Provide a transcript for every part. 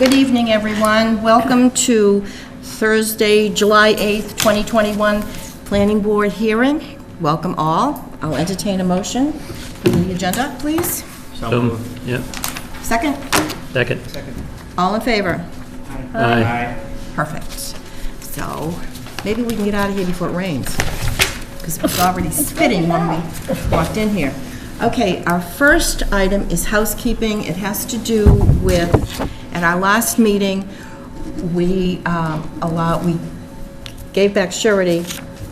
Good evening, everyone. Welcome to Thursday, July 8th, 2021 Planning Board hearing. Welcome all. I'll entertain a motion for the agenda, please. Yep. Second? Second. All in favor? Aye. Perfect. So maybe we can get out of here before it rains, because it was already spitting when we walked in here. Okay, our first item is housekeeping. It has to do with, at our last meeting, we gave back surety,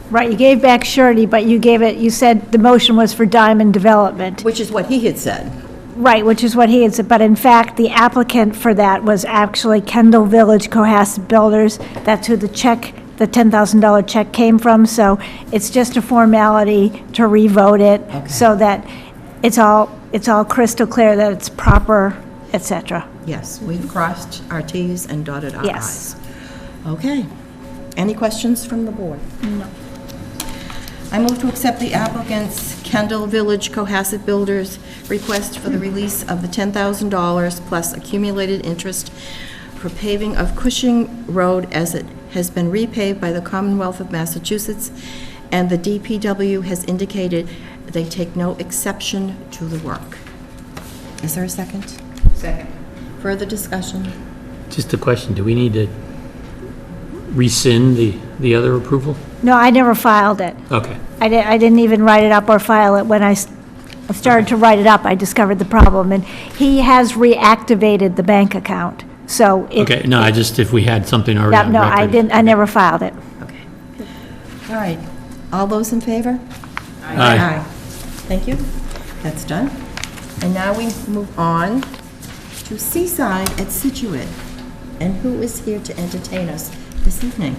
Right, you gave back surety, but you said the motion was for Diamond Development. which is what he had said. Right, which is what he had said, but in fact, the applicant for that was actually Kendall Village Cohasset Builders. That's who the $10,000 check came from, so it's just a formality to revote it, so that it's all crystal clear that it's proper, et cetera. Yes, we've crossed our Ts and dotted our Yes. Is. Okay. Any questions from the board? No. I move to accept the applicant's Kendall Village Cohasset Builders request for the release of the $10,000 plus accumulated interest for paving of Cushing Road as it has been repaved by the Commonwealth of Massachusetts, and the DPW has indicated they take no exception to the work. Is there a second? Second. Further discussion? Just a question, do we need to rescind the other approval? No, I never filed it. Okay. I didn't even write it up or file it. When I started to write it up, I discovered the problem, and he has reactivated the bank account, so it... Okay, no, if we had something already Yeah, on no, record. I never filed it. Okay. All right. All those in favor? Aye. Thank you. That's done. And now we move on to Seaside at Scituate. And who is here to entertain us this evening?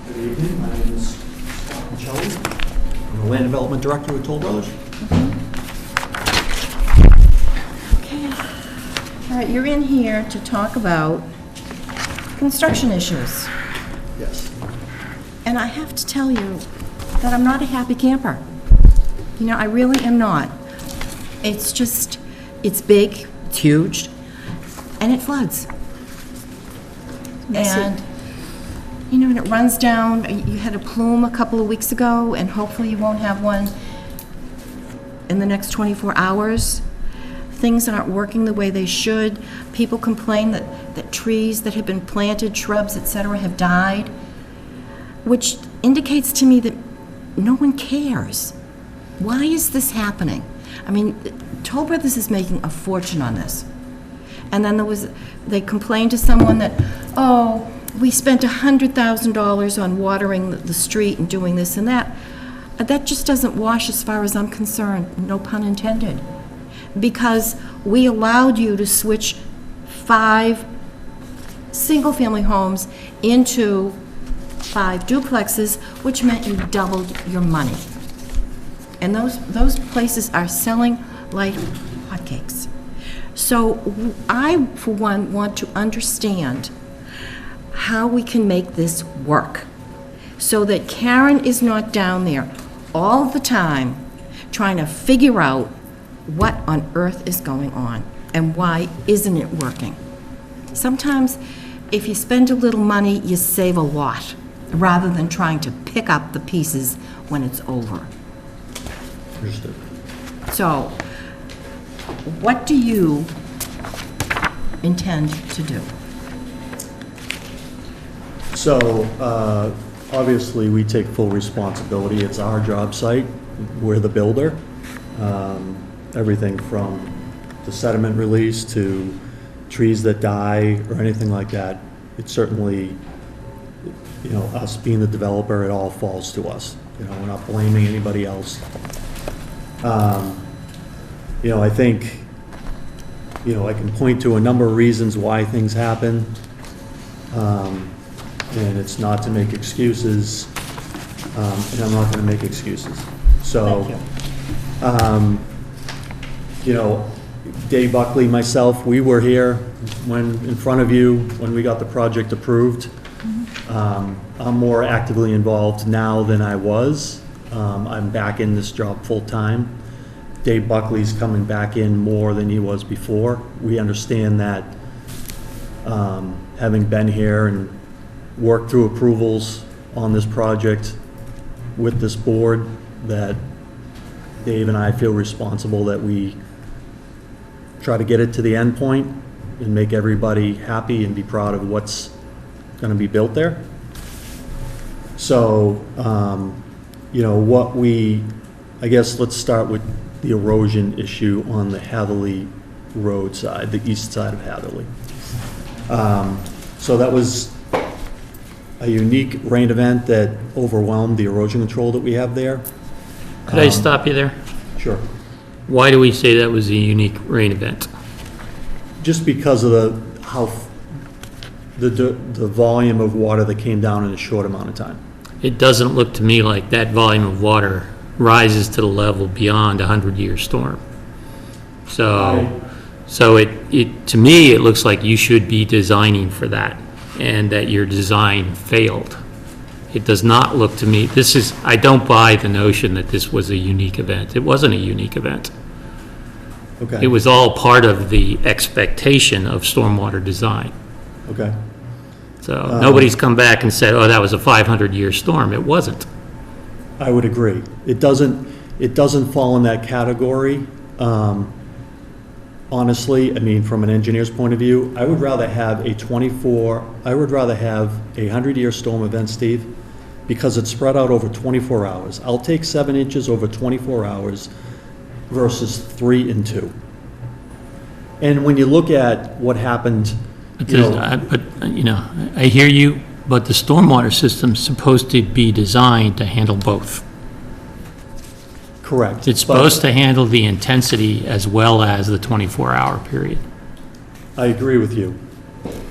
Good evening, my name is Scott Michelli. I'm the Land Development Director with Toll Brothers. Okay. All right, you're in here to talk about construction issues. Yes. And I have to tell you that I'm not a happy camper. You know, I really am not. It's just, it's big, it's huge, and it floods. And, you know, and it runs down. You had a plume a couple of weeks ago, and hopefully you won't have one in the next 24 hours. Things aren't working the way they should. People complain that trees that have been planted, shrubs, et cetera, have died, which indicates to me that no one cares. Why is this happening? I mean, Toll Brothers is making a fortune on this. And then they complained to someone that, oh, we spent $100,000 on watering the street and doing this and that. That just doesn't wash as far as I'm concerned, no pun intended. Because we allowed you to switch 5 single-family homes into 5 duplexes, which meant you doubled your money. And those places are selling like hotcakes. So I, for one, want to understand how we can make this work so that Karen is not down there all the time trying to figure out what on earth is going on and why isn't it working. Sometimes if you spend a little money, you save a lot rather than trying to pick up the pieces when it's over. Understood. So, what do you intend to do? So, obviously, we take full responsibility. It's our job site. We're the builder. Everything from the sediment release to trees that die or anything like that. It's certainly, you know, us being the developer, it all falls to us. You know, we're not blaming anybody else. You know, I think, you know, I can point to a number of reasons why things happen, and it's not to make excuses, and I'm not going to make excuses. So, Thank you know, Dave Buckley, myself, we were here when, in front of you, when we got the project approved. I'm more actively involved now than I was. I'm back in this job full-time. Dave Buckley's coming back in more than he was before. We understand that having been here and worked through approvals on this project with this board, that Dave and I feel responsible that we try to get it to the end point and make everybody happy and be proud of what's going to be built there. So, you know, I guess let's start with the erosion issue on the Hatherley Road side, the east side of Hatherley. So that was a unique rain event that overwhelmed the erosion control that we have there. Could I stop you there? Sure. Why do we say that was a unique rain event? Just because of the volume of water that came down in a short amount of time. It doesn't look to me like that volume of water rises to the level beyond a 100-year storm. So to me, it looks like you should be designing for that, and that your design failed. It does not look to me, I don't buy the notion that this was a unique event. It wasn't a unique event. Okay. It was all part of the expectation of stormwater design. Okay. So nobody's come back and said, oh, that was a 500-year storm. It wasn't. I would agree. It doesn't fall in that category. Honestly, I mean, from an engineer's point of view, I would rather have a 100-year storm event, Steve, because it's spread out over 24 hours. I'll take 7 inches over 24 hours versus 3 and 2. And when you look at what happened, I hear you, but the stormwater system's supposed to be designed to handle both. correct. It's supposed to handle the intensity as well as the 24-hour period. I agree with you.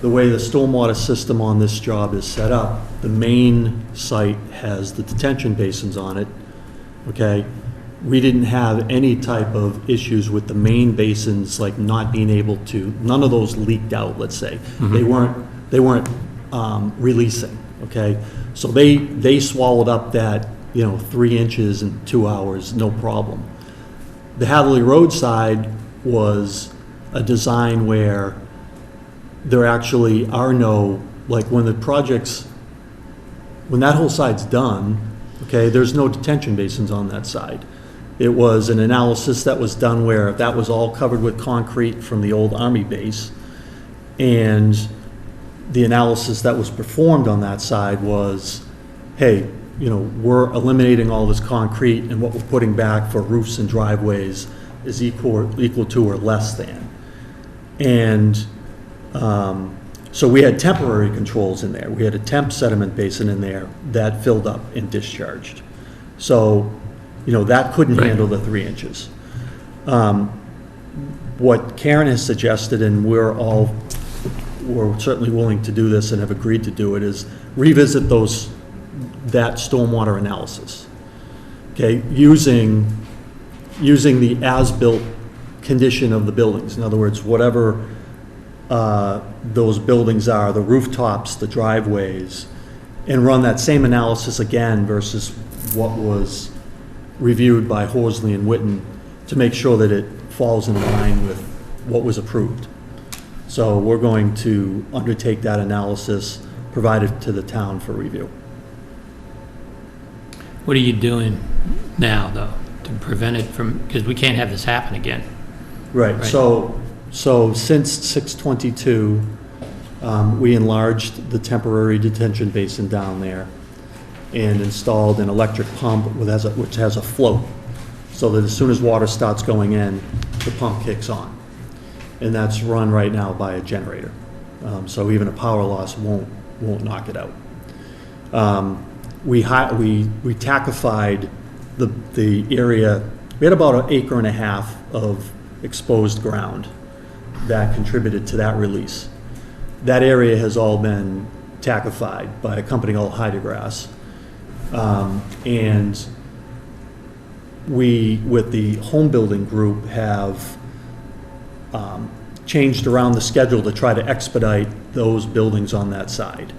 The way the stormwater system on this job is set up, the main site has the detention basins on it, okay? We didn't have any type of issues with the main basins, like not being able to, none of those leaked out, let's say. They weren't releasing, okay? So they swallowed up that, 3 inches in 2 hours, no problem. The Hatherley Road side was a design where there actually are no, like when that whole side's done, okay, there's no detention basins on that side. It was an analysis that was done where that was all covered with concrete from the old Army base, and the analysis that was performed on that side was, hey, we're eliminating all this concrete, and what we're putting back for roofs and driveways is equal to or less than. And so we had temporary controls in there. We had a temp sediment basin in there that filled up and discharged. So, that couldn't handle the 3 inches. What Karen has suggested, and we're certainly willing to do this and have agreed to do it, is revisit that stormwater analysis. Okay, using the as-built condition of the buildings. In other words, whatever those buildings are, the rooftops, the driveways, and run that same analysis again versus what was reviewed by Horsley and Witten to make sure that it falls in line with what was approved. So we're going to undertake that analysis, provide it to the town for review. What are you doing now, though, to prevent it from, because we can't have this happen again? Right. So since 6/22, we enlarged the temporary detention basin down there and installed an electric pump which has a float, so that as soon as water starts going in, the pump kicks on. And that's run right now by a generator. So even a power loss won't knock it out. We tackified the area. We had about 1.5 acres of exposed ground that contributed to that release. That area has all been tackified by a company called Hydrograss. And we, with the home building group, have changed around the schedule to try to expedite those buildings on that side,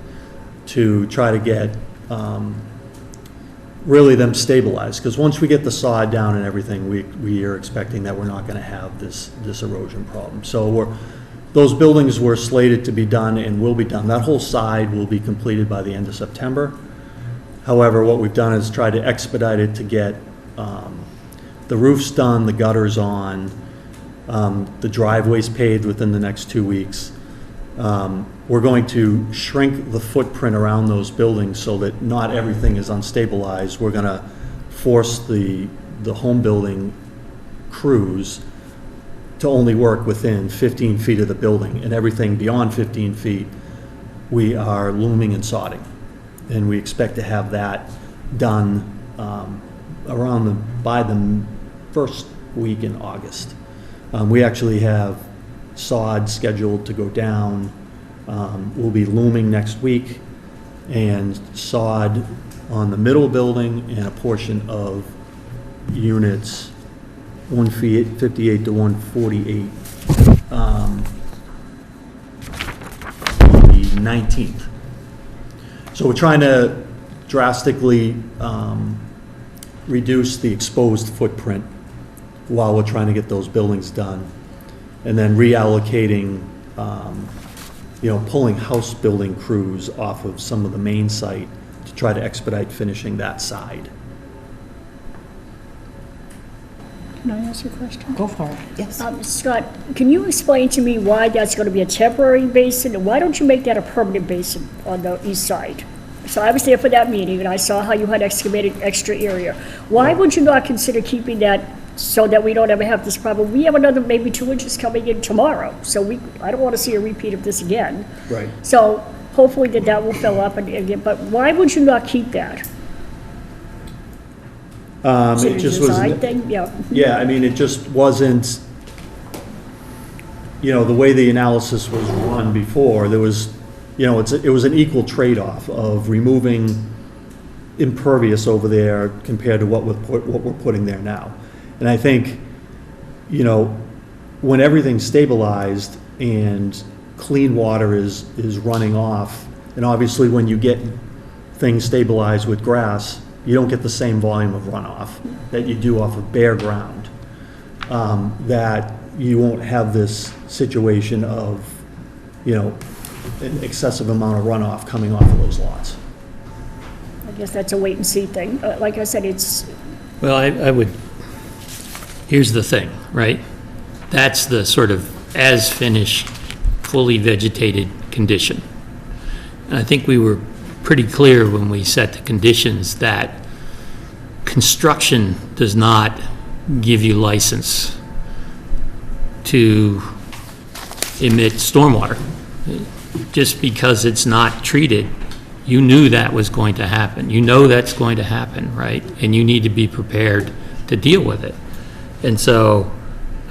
to try to get really them stabilized. Because once we get the sod down and everything, we are expecting that we're not going to have this erosion problem. So those buildings were slated to be done and will be done. That whole side will be completed by the end of September. However, what we've done is try to expedite it to get the roofs done, the gutters on, the driveways paved within the next 2 weeks. We're going to shrink the footprint around those buildings so that not everything is unstabilized. We're going to force the home building crews to only work within 15 feet of the building, and everything beyond 15 feet, we are looming and sodding. And we expect to have that done by the first week in August. We actually have sod scheduled to go down. We'll be looming next week, and sod on the middle building and a portion of units 158 to 148, the 19th. So we're trying to drastically reduce the exposed footprint while we're trying to get those buildings done. And then reallocating, pulling house building crews off of some of the main site to try to expedite finishing that side. Can I ask you a question? Go for it, yes. Scott, can you explain to me why that's going to be a temporary basin, and why don't you make that a permanent basin on the east side? So I was there for that meeting, and I saw how you had excavated extra area. Why would you not consider keeping that so that we don't ever have this problem? We have another maybe 2 inches coming in tomorrow, so I don't want to see a repeat of this again. Right. So hopefully that will fill up, but why would you not keep that? Is it It a just was. design thing? Yeah. Yeah, I mean, it just wasn't, the way the analysis was run before, there was, it was an equal trade-off of removing impervious over there compared to what we're putting there now. And I think, when everything's stabilized and clean water is running off, and obviously when you get things stabilized with grass, you don't get the same volume of runoff that you do off of bare ground. That you won't have this situation of, an excessive amount of runoff coming off of those lots. I guess that's a wait and see thing. Like I said, Well, I would, here's the thing, right? That's the sort of as-finished, fully vegetated condition. And I think we were pretty clear when we set the conditions that construction does not give you license to emit stormwater. Just because it's not treated, you knew that was going to happen. You know that's going to happen, right? And you need to be prepared to deal with it. And so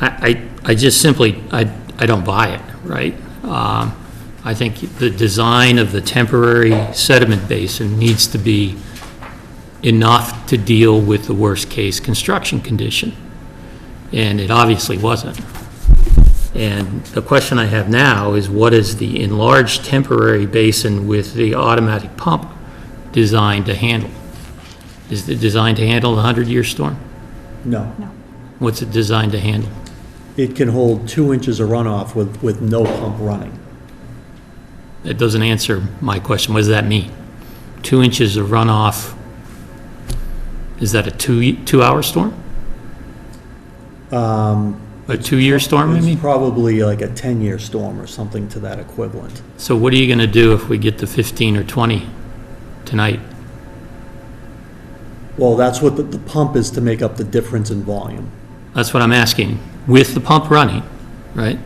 I just simply, I don't buy it, right? I think the design of the temporary sediment basin needs to be enough to deal with the worst-case construction condition. And it obviously wasn't. And the question I have now is, what is the enlarged temporary basin with the automatic pump designed to handle? Is it designed to handle the 100-year storm? No. What's it designed to handle? It can hold 2 inches of runoff with no pump running. That doesn't answer my question. What does that mean? 2 inches of runoff, is that a two-hour storm? A 2-year storm, It's maybe? probably like a 10-year storm or something to that equivalent. So what are you going to do if we get to 15 or 20 tonight? Well, that's what the pump is, to make up the difference in volume. That's what I'm asking. With the pump running, right?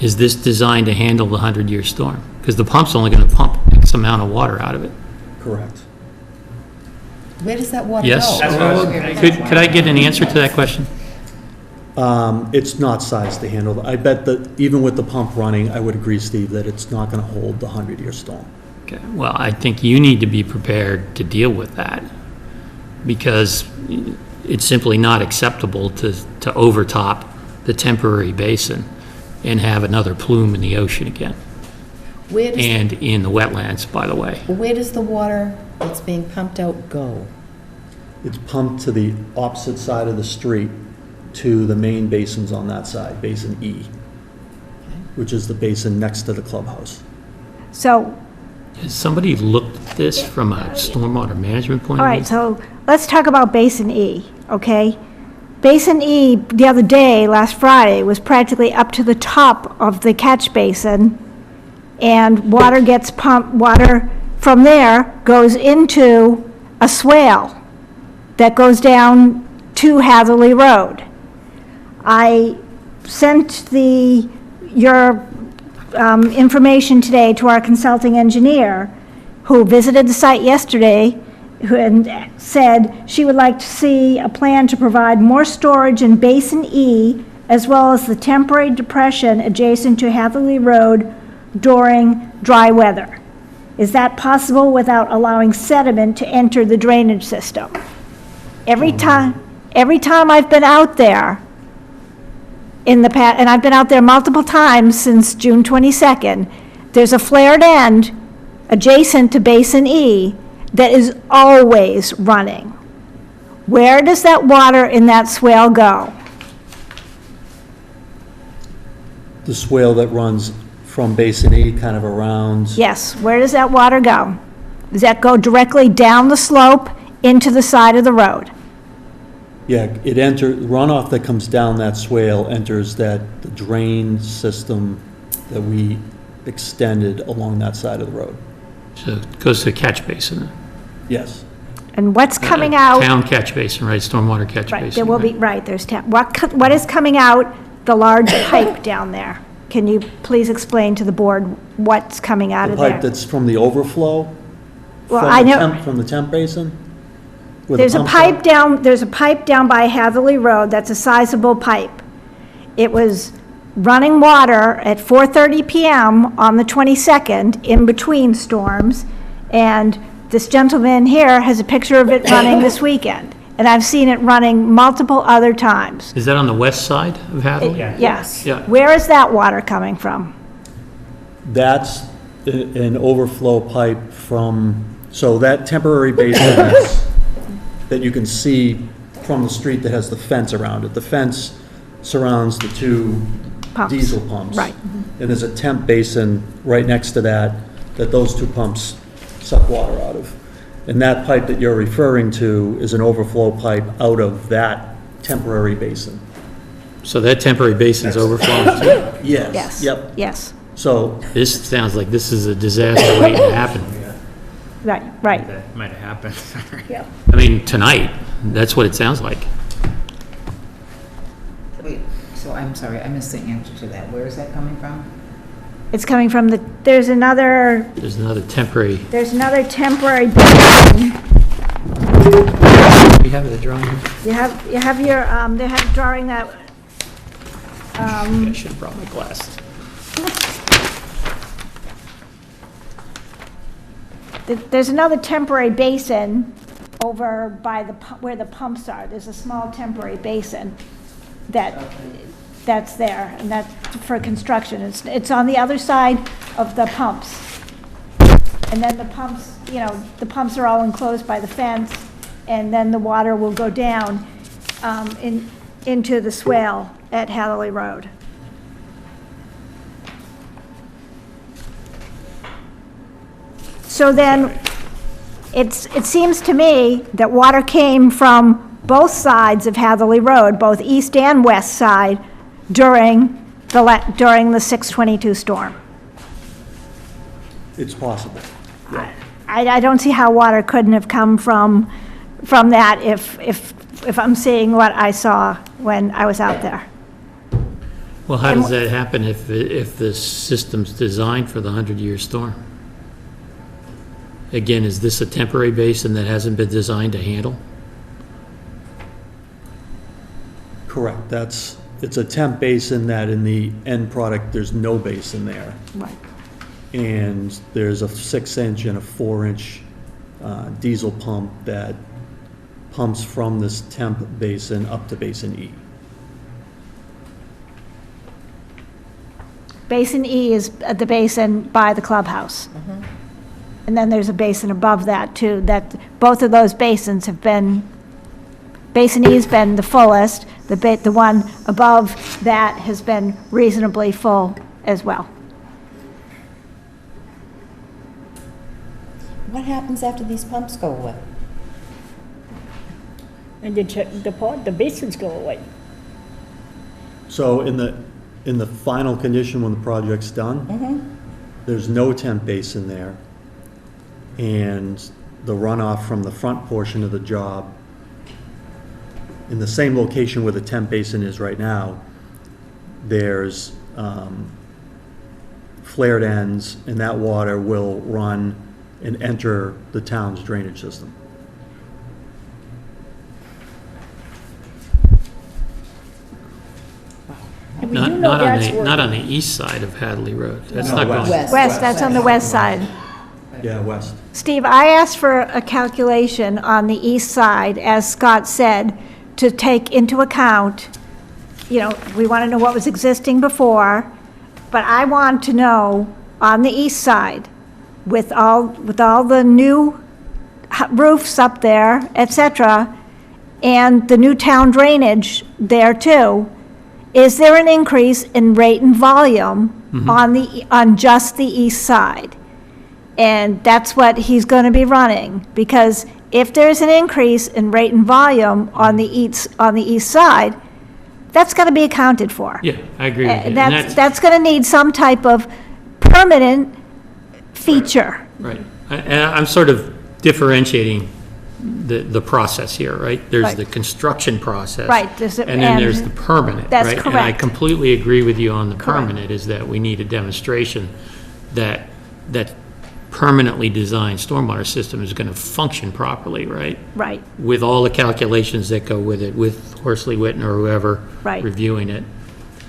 Is this designed to handle the 100-year storm? Because the pump's only going to pump X amount of water out of it. Correct. Where does that water Yes? go? Could I get an answer to that question? It's not sized to handle. I bet that even with the pump running, I would agree, Steve, that it's not going to hold the 100-year storm. Okay, well, I think you need to be prepared to deal with that, because it's simply not acceptable to overtop the temporary basin and have another plume in the ocean again, and in the wetlands, by the way. Where does the water that's being pumped out go? It's pumped to the opposite side of the street to the main basins on that side, Basin E. which is the basin next to the clubhouse. So, Has somebody looked at this from a stormwater management point all of view? right, so let's talk about Basin E, okay? Basin E, the other day, last Friday, was practically up to the top of the catch basin, and water gets pumped, water from there goes into a swale that goes down to Hatherley Road. I sent your information today to our consulting engineer, who visited the site yesterday, and said she would like to see a plan to provide more storage in Basin E, as well as the temporary depression adjacent to Hatherley Road during dry weather. Is that possible without allowing sediment to enter the drainage system? Every time I've been out there in the past, and I've been out there multiple times since June 22nd, there's a flared end adjacent to Basin E that is always running. Where does that water in that swale go? The swale that runs from Basin E, kind of around, Yes, where does that water go? Does that go directly down the slope into the side of the road? yeah, runoff that comes down that swale enters the drain system that we extended along that side of the road. So it goes to the catch basin. Yes. And what's coming out? Town catch basin, right, stormwater catch Right, basin. there will be, right, what is coming out, the large pipe down there? Can you please explain to the board what's coming out The of there? pipe that's from the overflow? Well, from I the know- temp- From the temp basin? Where the There's a pumps pipe are? down by Hatherley Road, that's a sizable pipe. It was running water at 4:30 PM on the 22nd, in between storms, and this gentleman here has a picture of it running this weekend, and I've seen it running multiple other times. Is that on the west side of Hadley? Yes. Yeah. Where is that water coming from? That's an overflow pipe so that temporary basin that you can see from the street that has the fence around it. The fence surrounds the two Pumps. diesel pumps. Right. And there's a temp basin right next to that those two pumps suck water out of. And that pipe that you're referring to is an overflow pipe out of that temporary basin. So that temporary basin's overflowing too? Yes. Yes. Yep. Yes, So, This sounds like this is a disaster waiting to happen. right. That might have happened. Yeah. I mean, tonight, that's what it sounds like. Wait, so I'm sorry, I missed the answer to that. Where is that coming from? It's coming from there's another There's another temporary, temporary basin. we have the drawing here? You have your, they have drawing that, I should have brought my glasses. there's another temporary basin over by where the pumps are. There's a small temporary basin that's there, and that's for construction. It's on the other side of the pumps. And then the pumps, the pumps are all enclosed by the fence, and then the water will go down into the swale at Hatherley Road. So then, it seems to me that water came from both sides of Hatherley Road, both east and west side, during the 6/22 storm. it's possible. I don't see how water couldn't have come from that if I'm seeing what I saw when I was out there. Well, how does that happen if the system's designed for the 100-year storm? Again, is this a temporary basin that hasn't been designed to handle? Correct. It's a temp basin that in the end product, there's no basin there. Right. And there's a 6-inch and a 4-inch diesel pump that pumps from this temp basin up to Basin E. Basin E is at the basin by the clubhouse. And then there's a basin above that too, both of those basins have been, Basin E's been the fullest, the one above that has been reasonably full as well. What happens after these pumps go away? And the basins go away. So in the final condition when the project's done, there's no temp basin there. And the runoff from the front portion of the job, in the same location where the temp basin is right now, there's flared ends, and that water will run and enter the town's drainage system. And we do know Not that's not on working. the east side of Hadley Road. That's No, not going. west. West, that's on the west side. Yeah, west. Steve, I asked for a calculation on the east side, as Scott said, to take into account, you know, we want to know what was existing before, but I want to know on the east side, with all the new roofs up there, et cetera, and the new town drainage there too, is there an increase in rate and volume on just the east side? And that's what he's going to be running, because if there's an increase in rate and volume on the east side, that's got to be accounted for. Yeah, I agree with you. And And that's going to need some type of permanent feature. Right. And I'm sort of differentiating the process here, right? There's Right. the construction process. Right, there's the- And then there's and the permanent, that's right? And I correct. completely agree with you on the Correct. permanent, is that we need a demonstration that permanently designed stormwater system is going to function properly, right? Right, With all the calculations that go with it, with Horsley Witten or whoever Right. reviewing it.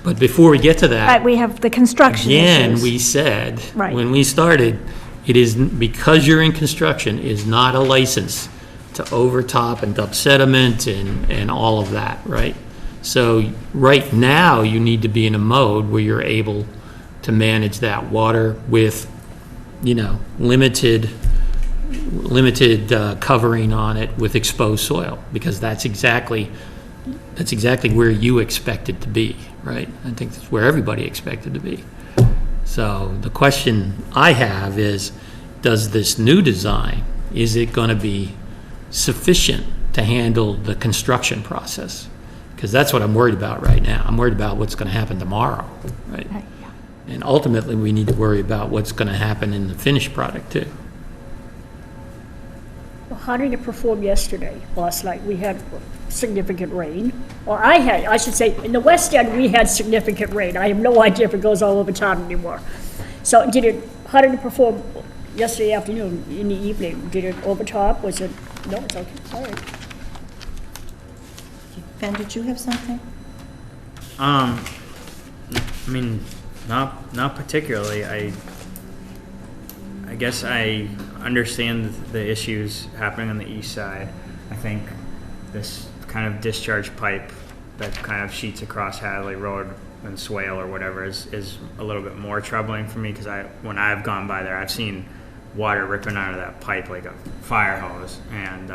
But before we get to that. right, we have the construction Again, issues. we said, Right. when we started, it is, because you're in construction, is not a license to overtop and dump sediment and all of that, right? So right now, you need to be in a mode where you're able to manage that water with, you know, limited covering on it with exposed soil, because that's exactly where you expect it to be, right? I think that's where everybody expected to be. So the question I have is, does this new design, is it going to be sufficient to handle the construction process? Because that's what I'm worried about right now. I'm worried about what's going to happen tomorrow, right? And ultimately, we need to worry about what's going to happen in the finished product too. Well, how did it perform yesterday, last night? We had significant rain. Or I should say, in the west end, we had significant rain. I have no idea if it goes all over town anymore. So how did it perform yesterday afternoon, in the evening? Did it overtop? Was it, no, it's okay, all right. Ben, did you have something? I mean, not particularly. I guess I understand the issues happening on the east side. I think this kind of discharge pipe that kind of sheets across Hadley Road and Swale or whatever is a little bit more troubling for me, because when I've gone by there, I've seen water ripping out of that pipe like a fire hose, and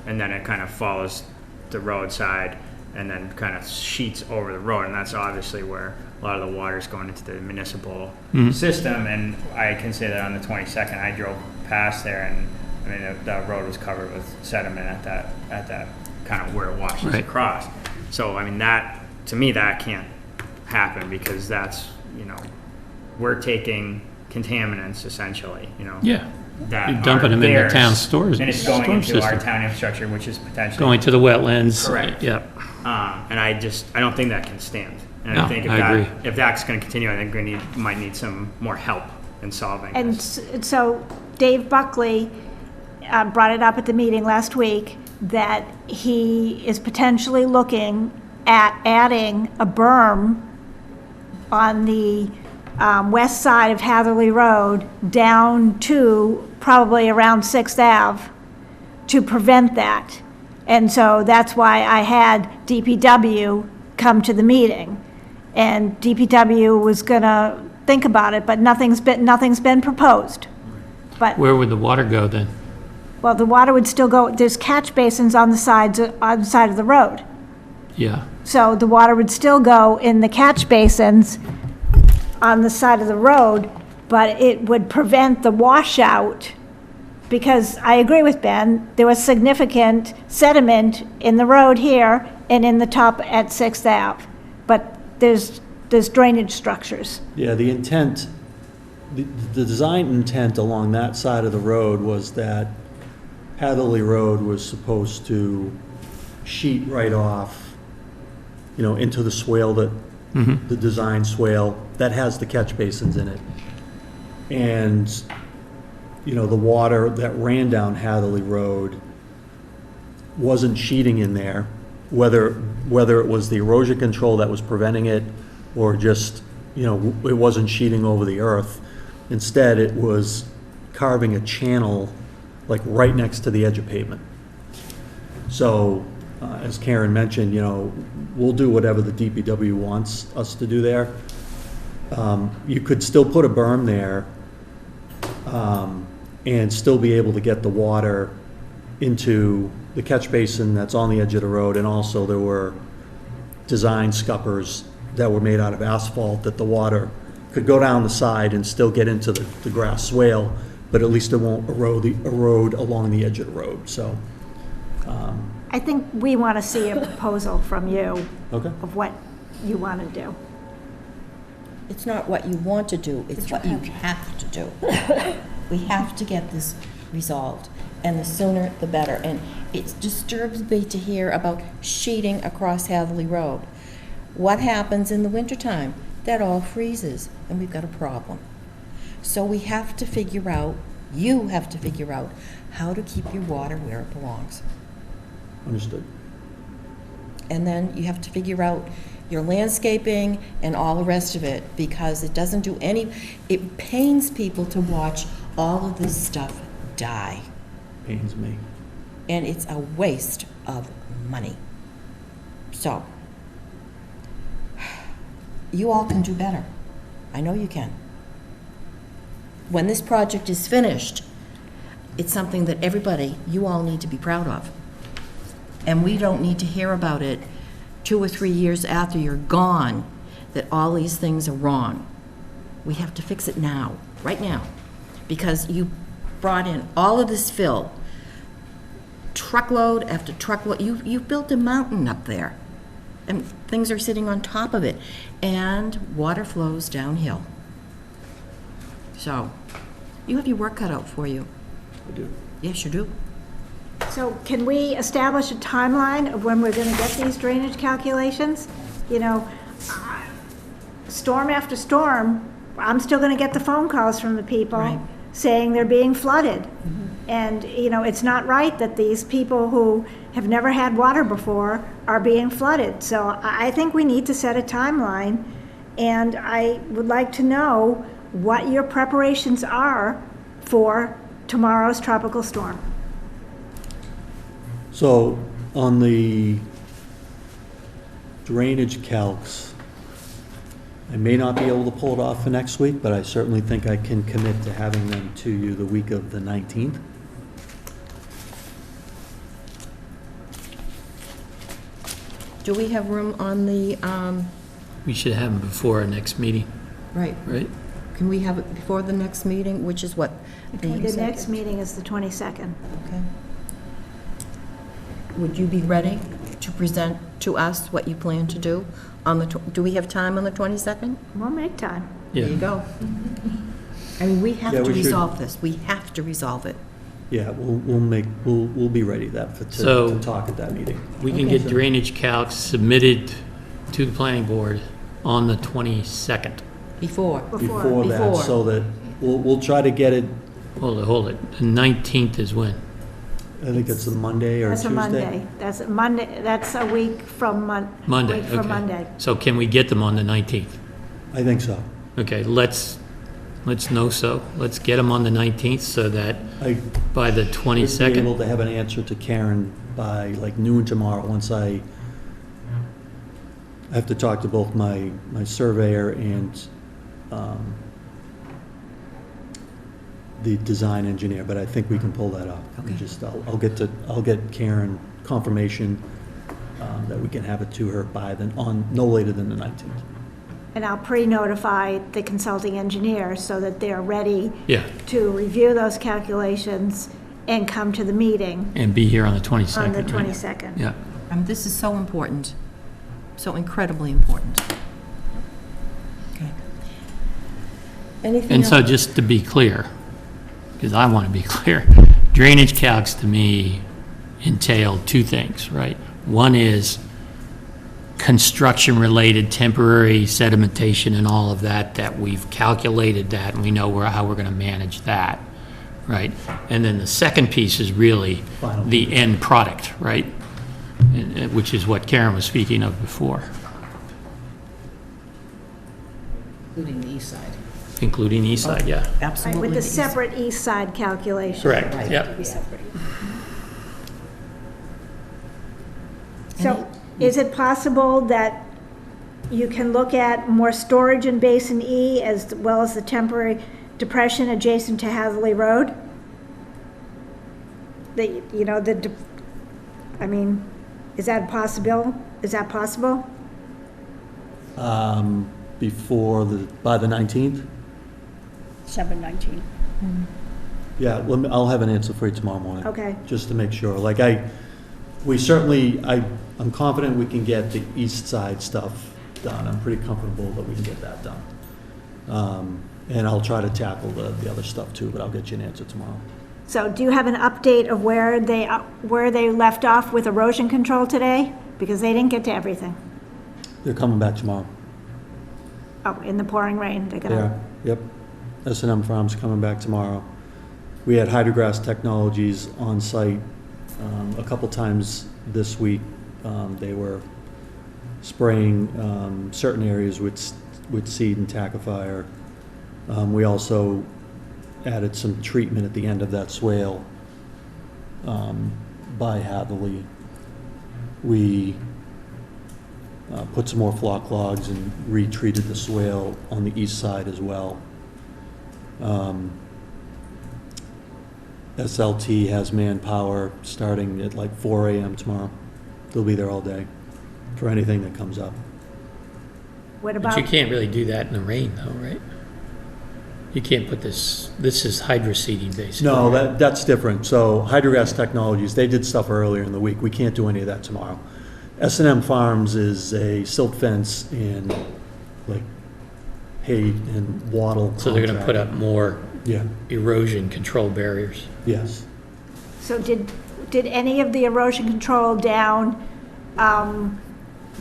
then it kind of follows the roadside and then kind of sheets over the road, and that's obviously where a lot of the water is going into the municipal system. And I can say that on the 22nd, I drove past there, and I mean the road was covered with sediment at that kind of where it washes Right. across. So I mean, that to me, that can't happen, because that's, you know, we're taking contaminants essentially, you know. Yeah. That You're dumping are them in the theirs, town stores. and it's going storm into our system. town infrastructure, which is potentially Going to the wetlands. Correct. Yep. and I don't think that can stand. And No, I think I agree. if that's going to continue, I think we might need some more help in solving And this. so Dave Buckley brought it up at the meeting last week, that he is potentially looking at adding a berm on the west side of Hatherley Road down to probably around 6th Ave to prevent that. And so that's why I had DPW come to the meeting. And DPW was gonna think about it, but nothing's been proposed. But, Where would the water go then? well, the water would still go, there's catch basins on the side of the road. Yeah. So the water would still go in the catch basins on the side of the road, but it would prevent the washout, because I agree with Ben, there was significant sediment in the road here and in the top at 6th Ave, but there's drainage structures. Yeah, the intent, the design intent along that side of the road was that Hatherley Road was supposed to sheet right off, into the swale that, the design swale that has the catch basins in it. And, the water that ran down Hatherley Road wasn't sheeting in there, whether it was the erosion control that was preventing it or just, it wasn't sheeting over the earth. Instead, it was carving a channel like right next to the edge of pavement. So, as Karen mentioned, we'll do whatever the DPW wants us to do there. You could still put a berm there, and still be able to get the water into the catch basin that's on the edge of the road, and also there were design scuppers that were made out of asphalt that the water could go down the side and still get into the grass swale, but at least it won't erode along the edge of the road, so. I think we want to see a proposal from you Okay. of what you want to do. It's not what you want to do, it's what you have to do. We have to get this resolved, and the sooner the better. And it disturbs me to hear about sheeting across Hatherley Road. What happens in the wintertime? That all freezes, and we've got a problem. So we have to figure out, you have to figure out, how to keep your water where it belongs. Understood. And then you have to figure out your landscaping and all the rest of it, because it doesn't do it pains people to watch all of this stuff die. Pains me. And it's a waste of money. So, you all can do better. I know you can. When this project is finished, it's something that everybody, you all need to be proud of. And we don't need to hear about it 2 or 3 years after you're gone, that all these things are wrong. We have to fix it now, right now, because you brought in all of this fill, truckload after truckload. You built a mountain up there, and things are sitting on top of it, and water flows downhill. So, you have your work cut out for you. I do. Yes, you do. So can we establish a timeline of when we're going to get these drainage calculations? Storm after storm, I'm still going to get the phone calls from the people Right. saying they're being flooded. And, it's not right that these people who have never had water before are being flooded. So I think we need to set a timeline, and I would like to know what your preparations are for tomorrow's tropical storm. So, on the drainage calcs, I may not be able to pull it off for next week, but I certainly think I can commit to having them to you the week of the 19th. Do we have room on the, We should have them before our next meeting, right, right? can we have it before the next meeting, which is what? The next meeting is the 22nd. Okay. Would you be ready to present to us what you plan to do on the, do we have time on the 22nd? We'll make time. Yeah. There you go. I mean, we have Yeah, to we should- resolve this. We have to resolve it. Yeah, we'll be ready So- to talk at that meeting. We can get drainage calcs submitted to the planning board on the 22nd. Before. Before that, Before. so that, we'll try to get it, Hold it. The 19th is when? I think it's a Monday or That's Tuesday. a Monday. That's a Monday, that's a week from Monday, week from okay. Monday. So can we get them on the 19th? I think so. Okay, let's know so. Let's get them on the 19th so that I by the should be 22nd. able to have an answer to Karen by like noon tomorrow, once I have to talk to both my surveyor and the design engineer, but I think we can pull that off. Okay. I'll get Karen confirmation that we can have it to her by no later than the 19th. And I'll pre-notify the consulting engineer so that they're ready Yeah, to review those calculations and come to the meeting and be here on the 22nd. on the right? 22nd. Yeah. This is so important, so incredibly important. Okay. Anything And so else? just to be clear, because I want to be clear, drainage calcs to me entail two things, right? One is construction-related temporary sedimentation and all of that, that we've calculated that and we know how we're going to manage that, right? And then the second piece is really Final. the end product, right? Which is what Karen was speaking of before, Including the east side. including east side, yeah. Right, Absolutely. with the separate east side calculation. Correct, Right. yep. Be separate. So is it possible that you can look at more storage in Basin E as well as the temporary depression adjacent to Hatherley Road? I mean, is that possible? Is that possible? By the 19th? 7/19. Yeah, I'll have an answer for you tomorrow morning. Okay. Just to make sure. Like, I'm confident we can get the east side stuff done. I'm pretty comfortable that we can get that done. And I'll try to tackle the other stuff too, but I'll get you an answer tomorrow. So do you have an update of where they left off with erosion control today? Because they didn't get to everything. They're coming back tomorrow. Oh, in the pouring rain, they're They gonna, are, yep. S&M Farms coming back tomorrow. We had Hydrograss Technologies on site a couple times this week. They were spraying certain areas with seed and tackifier. We also added some treatment at the end of that swale by Hatherley. We put some more flock logs and retreated the swale on the east side as well. SLT has manpower starting at like 4 a.m. tomorrow. They'll be there all day for anything that comes up. what But about, you can't really do that in the rain though, right? You can't put this is hydroseeding basically. No, that's different. So Hydrograss Technologies, they did stuff earlier in the week. We can't do any of that tomorrow. S&M Farms is a silt fence and like hay and wattle. So they're gonna put up more Yeah, erosion control barriers. yes. so did any of the erosion control down,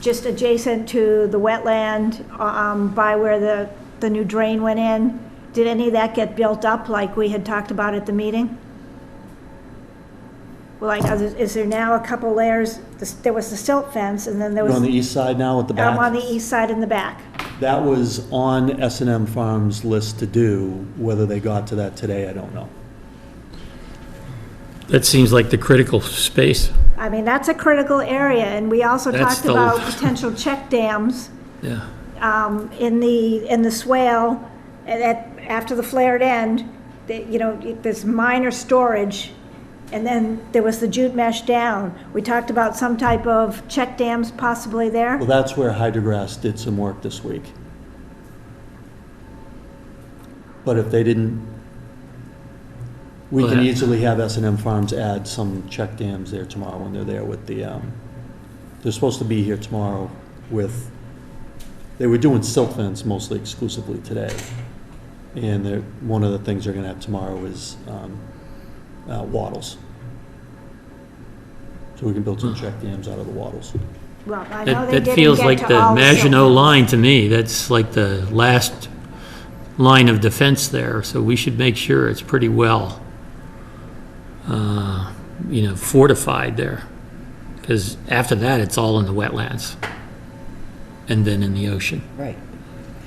just adjacent to the wetland, by where the new drain went in, did any of that get built up like we had talked about at the meeting? Well, like, is there now a couple layers, there was the silt fence, and then there You're on the was, east side now with the back? I'm on the east side in the back. That was on S&M Farms' list to do. Whether they got to that today, I don't know. That seems like the critical space. I mean, that's a critical area, and we also That's talked the- about potential check dams Yeah. in the swale after the flared end. There's minor storage, and then there was the jute mesh down. We talked about some type of check dams possibly there. Well, that's where Hydrograss did some work this week. But if they didn't, we Well, can that- easily have S&M Farms add some check dams there tomorrow when they're there with the, they're supposed to be here tomorrow with, they were doing silt fence mostly exclusively today. And one of the things they're gonna have tomorrow is wattles. So we can build some check dams out of the wattles. Well, I know That they that didn't feels get like to the all the silt Maginot fence. Line to me. That's like the last line of defense there, so we should make sure it's pretty well, fortified there. Because after that, it's all in the wetlands, and then in the ocean. Right.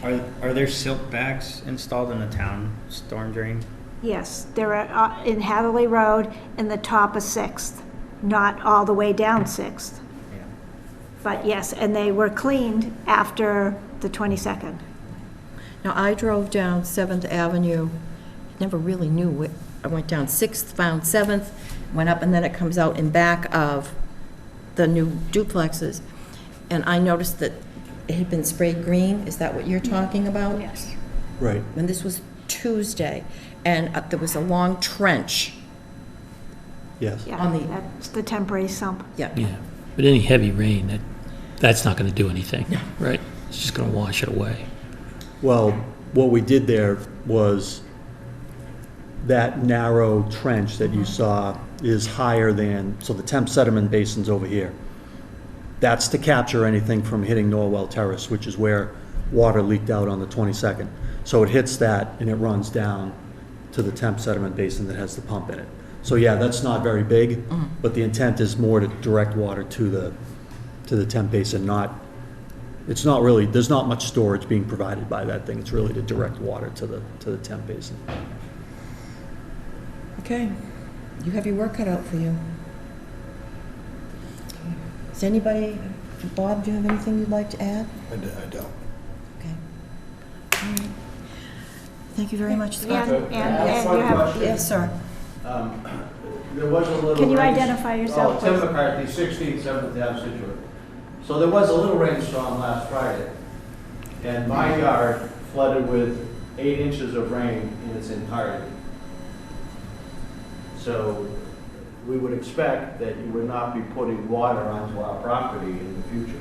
Are there silt bags installed in the town storm drain? Yes, they're in Hatherley Road in the top of 6th, not all the way down 6th. Yeah. But yes, and they were cleaned after the 22nd. Now, I drove down 7th Avenue, never really knew it. I went down 6th, found 7th, went up, and then it comes out in back of the new duplexes. And I noticed that it had been sprayed green, is that what you're talking about? Yes. Right. And this was Tuesday, and there was a long trench. Yes. Yeah, On the- that's the temporary sump. Yeah. Yeah, but any heavy rain, that's not gonna do anything, right? It's just gonna wash it away. Well, what we did there was that narrow trench that you saw is higher than, so the temp sediment basin's over here. That's to capture anything from hitting Norwell Terrace, which is where water leaked out on the 22nd. So it hits that and it runs down to the temp sediment basin that has the pump in it. So yeah, that's not very big, but the intent is more to direct water to the temp basin, it's not really, there's not much storage being provided by that thing. It's really to direct water to the temp basin. Okay, you have your work cut out for you. Does anybody, Bob, do you have anything you'd like to add? I don't. Okay. All right. Thank you very much, Scott. And you have, Yes, sir. There was a little. can you rain- identify yourself, Oh, Tim please? McCarthy, 16 7th Ave, Scituate. So there was a little rainstorm last Friday, and my yard flooded with 8 inches of rain in its entirety. So we would expect that you would not be putting water onto our property in the future.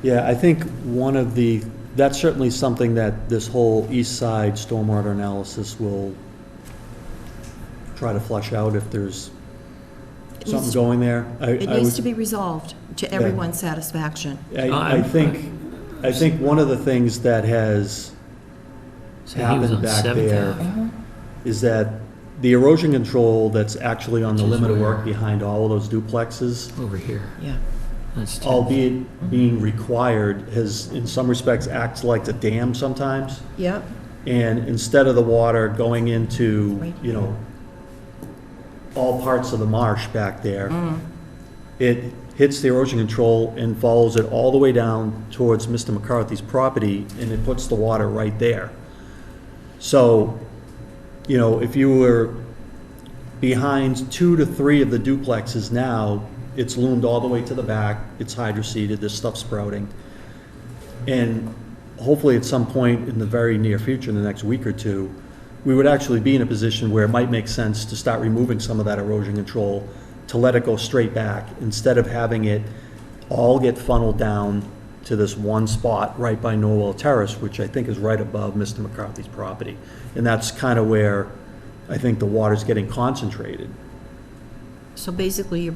Yeah, I think that's certainly something that this whole east side stormwater analysis will try to flush out if there's something needs- going there. It needs to be resolved to everyone's satisfaction. I think one of the things that has So he was happened on back 7th there Ave. is that the erosion control that's actually on the Which is limit of where? work behind all of those duplexes, Over here. Yeah. That's 10th. albeit being required, has in some respects acts like a dam sometimes. Yep. And instead of the water going into, Right. all parts of the marsh back there, it hits the erosion control and follows it all the way down towards Mr. McCarthy's property, and it puts the water right there. So, if you were behind 2 to 3 of the duplexes now, it's loomed all the way to the back, it's hydroseeded, there's stuff sprouting. And hopefully at some point in the very near future, in the next week or two, we would actually be in a position where it might make sense to start removing some of that erosion control, to let it go straight back, instead of having it all get funneled down to this one spot right by Norwell Terrace, which I think is right above Mr. McCarthy's property. And that's kind of where I think the water's getting concentrated. So basically,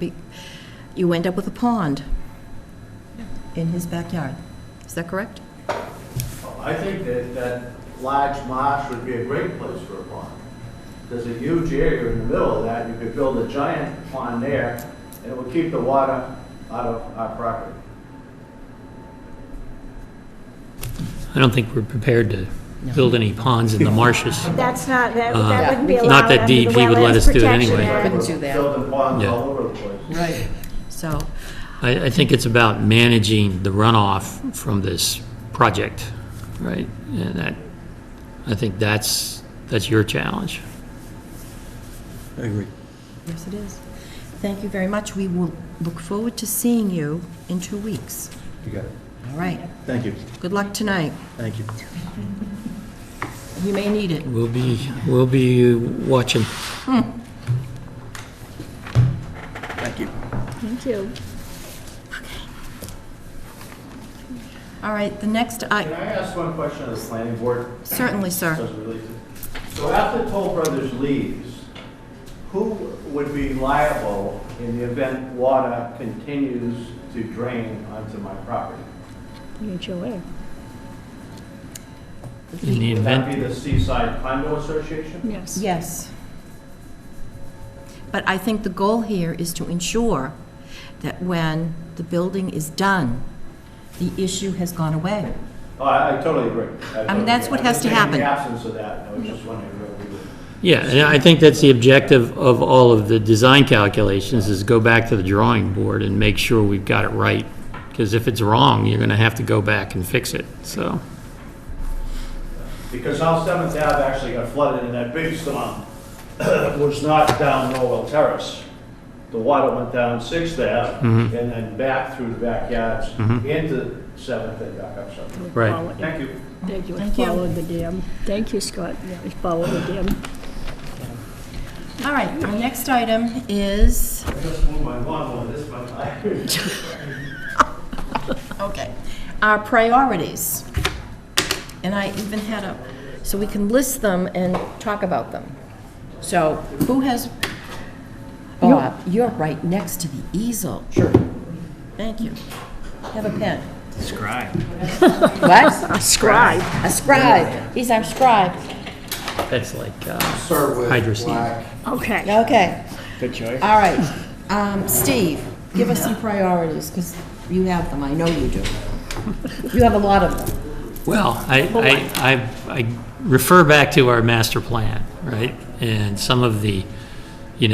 you end up with a pond in his backyard. Is that correct? I think that large marsh would be a great place for a pond. There's a huge area in the middle of that. You could build a giant pond there, and it would keep the water out of our property. I don't think we're prepared to build any ponds in the marshes. That's not, that wouldn't be Not allowed that under the DEP would let Wetlands us do it Protection anyway. Act. Couldn't do that. Building ponds Yeah. all over the place. Right. So, I think it's about managing the runoff from this project, right? And I think that's your challenge. I agree. yes, it is. Thank you very much. We will look forward to seeing you in 2 weeks. You got it. All right. Thank you. Good luck tonight. Thank you. You may need it. We'll be watching. Thank you. Thank you. All right, the next, Can I ask one question of the planning board? certainly, sir. Doesn't relate to- So after Toll Brothers leaves, who would be liable in the event water continues to drain onto my property? The HOA. In the Would that event, be the Seaside Condo Association? Yes. Yes. But I think the goal here is to ensure that when the building is done, the issue has gone away. Oh, I totally agree. I mean, that's what has to happen. In the absence of that, I was just wondering where we would. yeah, and I think that's the objective of all of the design calculations, is go back to the drawing board and make sure we've got it right. Because if it's wrong, you're gonna have to go back and fix it, so. Because how 7th Ave actually got flooded in that big storm was not down Norwell Terrace. the water went down Sixth Ave Mm-hmm. and then back through the backyards into Seventh and back up Seventh. Right. Follow- Thank you. Thank you. Thank you. Follow the dam. Thank you, Scott. Yeah, we follow the dam. All right, our next item is, I just moved my lawnmower this month. okay, our priorities. And I even had so we can list them and talk about them. So who has, Bob, you're right next to the easel. Sure. Thank you. Have a pen. Scribe. What? Scribe. A scribe. He's our scribe. That's like Start with hydroseed. black. Okay. Okay, Good choice. all right. Steve, give us some priorities, because you have them, I know you do. You have a lot of them. Well, I refer back to our master plan, right? And some of the,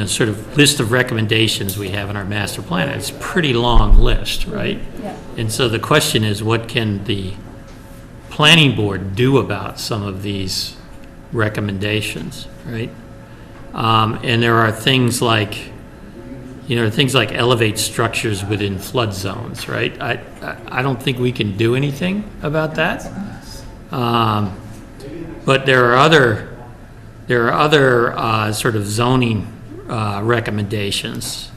sort of list of recommendations we have in our master plan. It's a pretty long list, right? Yeah. And so the question is, what can the planning board do about some of these recommendations, right? And there are things like, elevate structures within flood zones, right? I don't think we can do anything about that. But there are other sort of zoning recommendations,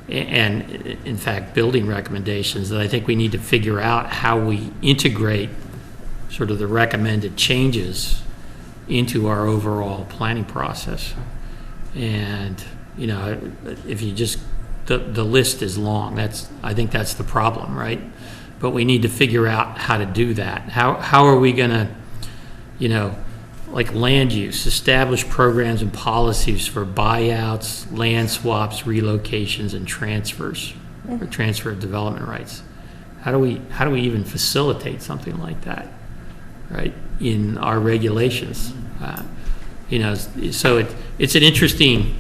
and in fact, building recommendations that I think we need to figure out how we integrate sort of the recommended changes into our overall planning process. And, if you just, the list is long. I think that's the problem, right? But we need to figure out how to do that. How are we gonna, like land use, establish programs and policies for buyouts, land swaps, relocations, and transfers, or transfer of development rights? How do we even facilitate something like that, right, in our regulations? So it's an interesting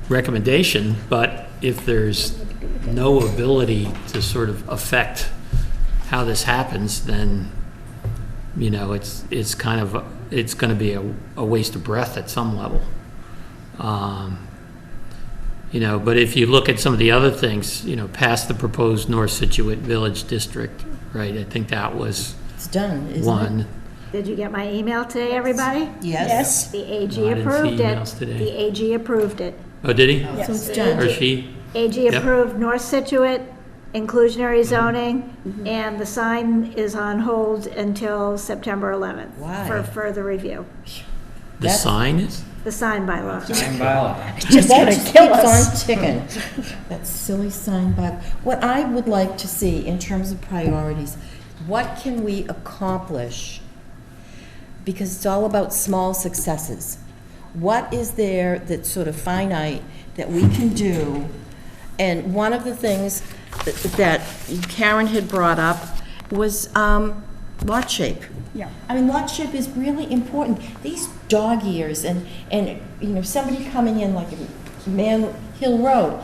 recommendation, but if there's no ability to sort of affect how this happens, then, it's kind of, it's going to be a waste of breath at some level. But if you look at some of the other things, past the proposed North Scituate Village District, right, I think that was It's done, isn't it? one. Did you get my email today, everybody? Yes. The AG No, I didn't see approved it. emails today. The AG approved it. Oh, did he? So it's done. Or she? AG Yep. approved North Situate inclusionary zoning, and the sign is on hold until September 11th Why? for further review. The That's- sign is? The sign bylaw. And bylaw. Just That gonna just kill keeps us. on ticking. That silly sign by. What I would like to see in terms of priorities, what can we accomplish? Because it's all about small successes. What is there that's sort of finite that we can do? And one of the things that Karen had brought up was lot shape. Yeah. I mean, lot shape is really important. These dog ears and somebody coming in like a Man Hill Road,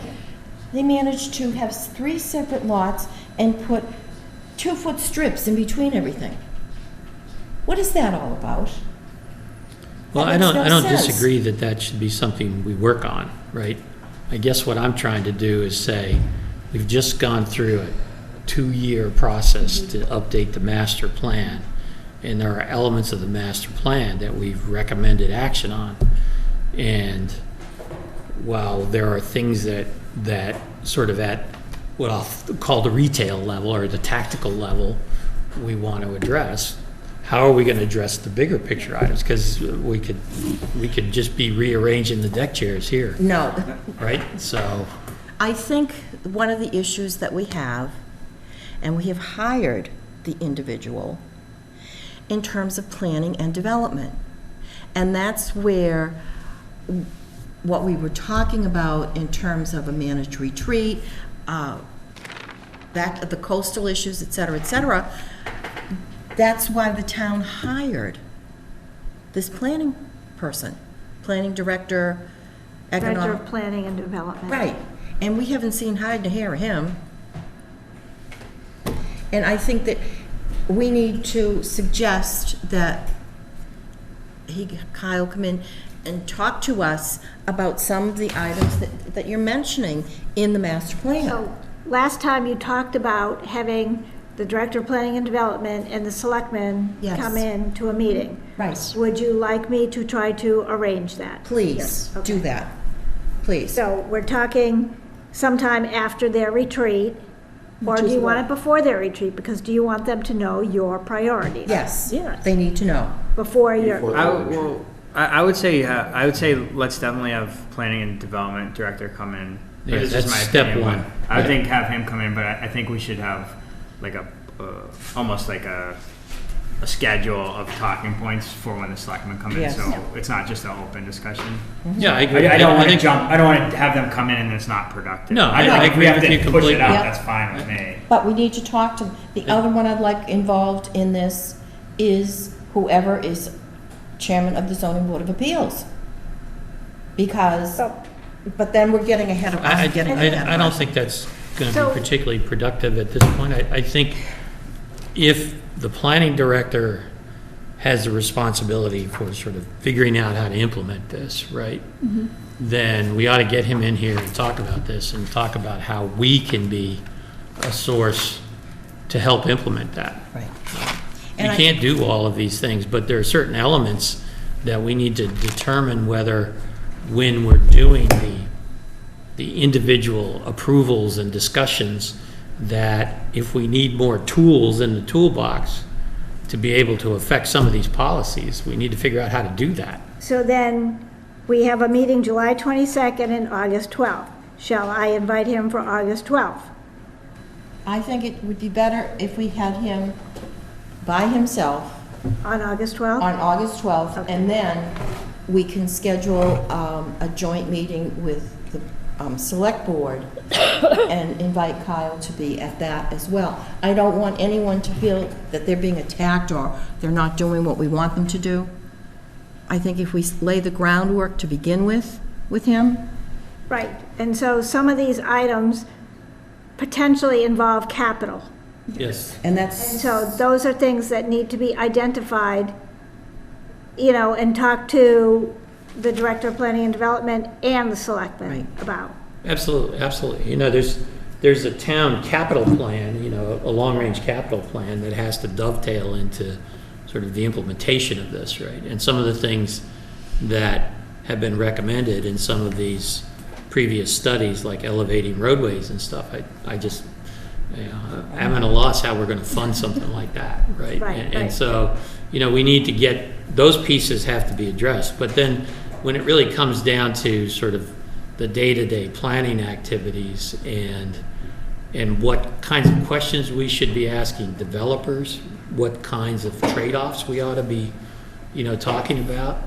they managed to have 3 separate lots and put 2-foot strips in between everything. What is that all about? Well, That I makes don't, no I don't sense. disagree that should be something we work on, right? I guess what I'm trying to do is say, we've just gone through a 2-year process to update the master plan, and there are elements of the master plan that we've recommended action on. And while there are things that sort of at what I'll call the retail level or the tactical level we want to address, how are we going to address the bigger picture items? Because we could just be rearranging the deck chairs here, No. right? So, I think one of the issues that we have, and we have hired the individual in terms of planning and development. And that's where what we were talking about in terms of a managed retreat, back at the coastal issues, et cetera, that's why the town hired this planning person, planning director, Director economic. of Planning and Development. Right, and we haven't seen hide nor hair of him. And I think that we need to suggest that Kyle come in and talk to us about some of the items that you're mentioning in the master plan. So, last time you talked about having the Director of Planning and Development and the Selectmen Yes. come in to a meeting. Right. Would you like me to try to arrange that? Please, do that. Please. So, we're talking sometime after their retreat, or do you want it before their retreat? Because do you want them to know your priorities? Yes. Yes. They need to know. Before your, I would say let's definitely have planning and development director come in. Yeah, This is that's my step opinion, one. but I would think have him come in, but I think we should have like almost like a schedule of talking points for when the selectmen come in, Yes. so it's not just an open discussion. Yeah, I agree. I don't want to think- jump. I don't want to have them come in and it's not productive. No, I think if agree we have with to you push completely. it out. Yeah. That's fine with me. But we need to talk to, the other one I'd like involved in this is whoever is chairman of the zoning board of appeals. Because, but then we're getting ahead of us. getting ahead of I don't us. think that's going to So- be particularly productive at this point. I think if the planning director has the responsibility for sort of figuring out how to implement this, right? Then we ought to get him in here and talk about this and talk about how we can be a source to help implement that. Right. You And can't do all of these things, but there are certain elements that we need to determine whether, when we're doing the individual approvals and discussions, that if we need more tools in the toolbox to be able to affect some of these policies, we need to figure out how to do that. so then, we have a meeting July 22nd and August 12th. Shall I invite him for August 12th? I think it would be better if we had him by himself On August 12th? on August 12th, Okay. and then we can schedule a joint meeting with the select board and invite Kyle to be at that as well. I don't want anyone to feel that they're being attacked or they're not doing what we want them to do. I think if we lay the groundwork to begin with him, Right, and so some of these items potentially involve capital. Yes. and And that's, so those are things that need to be identified, you know, and talk to the Director of Planning and Development and the Selectmen Right. about. Absolutely, absolutely. You know, there's a town capital plan, you know, a long-range capital plan that has to dovetail into sort of the implementation of this, right? And some of the things that have been recommended in some of these previous studies, like elevating roadways and stuff, I just, you know, I'm at a loss how we're going to fund something like that, right? Right, And right. so, you know, we need to get, those pieces have to be addressed. But then, when it really comes down to sort of the day-to-day planning activities and what kinds of questions we should be asking developers, what kinds of trade-offs we ought to be, you know, talking about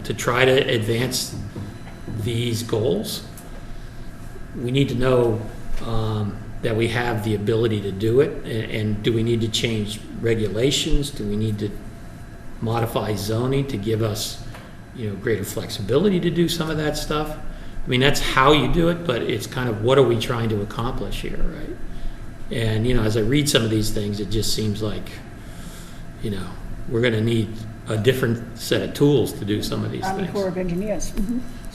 to try to advance these goals. We need to know that we have the ability to do it, and do we need to change regulations? Do we need to modify zoning to give us, you know, greater flexibility to do some of that stuff? I mean, that's how you do it, but it's kind of what are we trying to accomplish here, right? And, you know, as I read some of these things, it just seems like, you know, we're going to need a different set of tools to do some of these Army things. Corps of Engineers.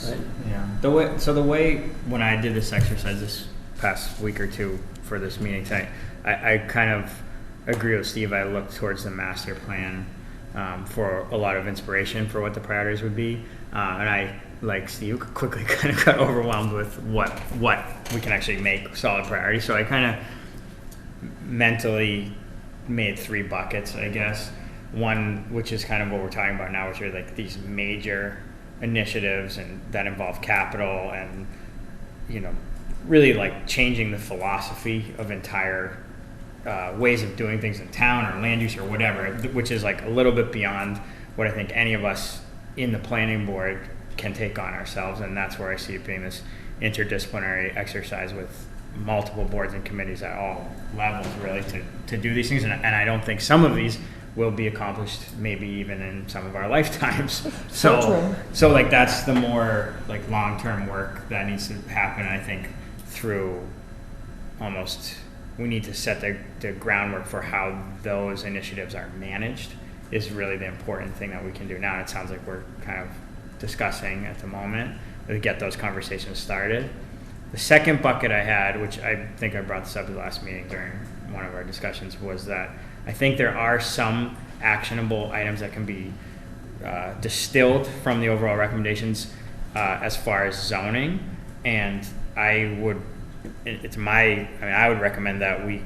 Right? Yeah. The way when I did this exercise this past week or two for this meeting tonight, I kind of agree with Steve. I looked towards the master plan for a lot of inspiration for what the priorities would be, and I, like Steve, quickly kind of got overwhelmed with what we can actually make solid priorities. So I kind of mentally made 3 buckets, I guess. One, which is kind of what we're talking about now, which are like these major initiatives and that involve capital and, you know, really like changing the philosophy of entire ways of doing things in town or land use or whatever, which is like a little bit beyond what I think any of us in the planning board can take on ourselves. And that's where I see it being this interdisciplinary exercise with multiple boards and committees at all levels, really, to do these things. And I don't think some of these will be accomplished maybe even in some of our lifetimes. So So like that's the more like long-term work that needs to happen, I think, through almost, we need to set the groundwork for how those initiatives are managed is really the important thing that we can do now. And it sounds like we're kind of discussing at the moment to get those conversations started. The second bucket I had, which I think I brought this up at the last meeting during one of our discussions, was that I think there are some actionable items that can be distilled from the overall recommendations as far as zoning, and I would recommend that we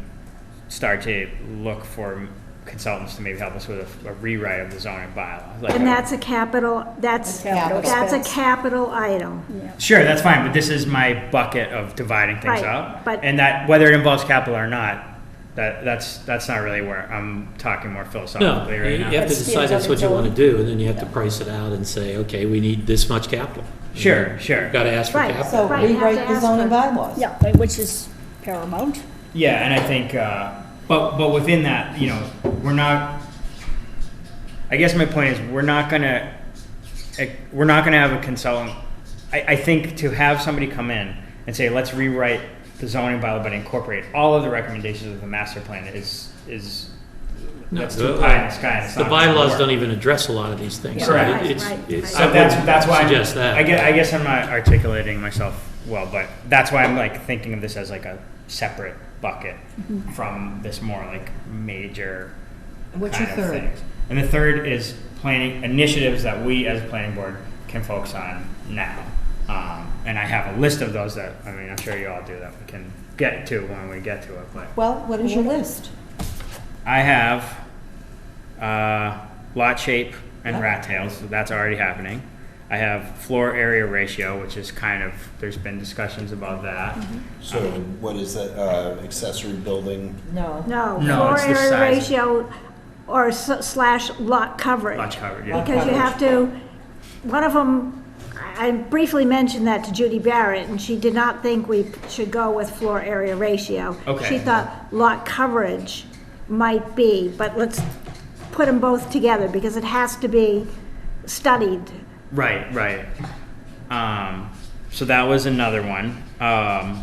start to look for consultants to maybe help us with a rewrite of the zoning bylaw. Like And that's a capital, that's a capital item. Sure, that's fine, but this is my bucket of dividing things Right, up. but- And that, whether it involves capital or not, that's not really where I'm talking more No, philosophically right you now. have to decide that's what you want to do, and then you have to price it out and say, okay, we need this much capital. Sure. Got to ask for Right. capital. So Right, you have to rewrite the ask zoning for- bylaws. Yeah, which is paramount. Yeah, and I think, but within that, we're not, I guess my point is, we're not gonna have a consultant. I think to have somebody come in and say, let's rewrite the zoning bylaw, but incorporate all of the recommendations of the master plan is that's too pie in the sky. and it's The not gonna bylaws work. don't even address a lot of these things. Correct. So Right, it's- right, it's- right. So that's why suggest that. I guess I'm not articulating myself well, but that's why I'm like thinking of this as like a separate bucket from this more like major What's your kind of third? things. And the third is planning initiatives that we as a planning board can focus on now. And I have a list of those that, I'm sure you all do, that we can get to when we get to it, but Well, what is your list? I have lot shape and Yep. rat tails, so that's already happening. I have floor area ratio, which is there's been discussions about that. So what is that, accessory building? No. No, No, floor it's the area size. ratio or slash lot coverage. Lot coverage, yeah. Because you have to, one of them, I briefly mentioned that to Judy Barrett, and she did not think we should go with floor area ratio. Okay. She thought lot coverage might be, but let's put them both together, because it has to be studied. Right. So that was another one. A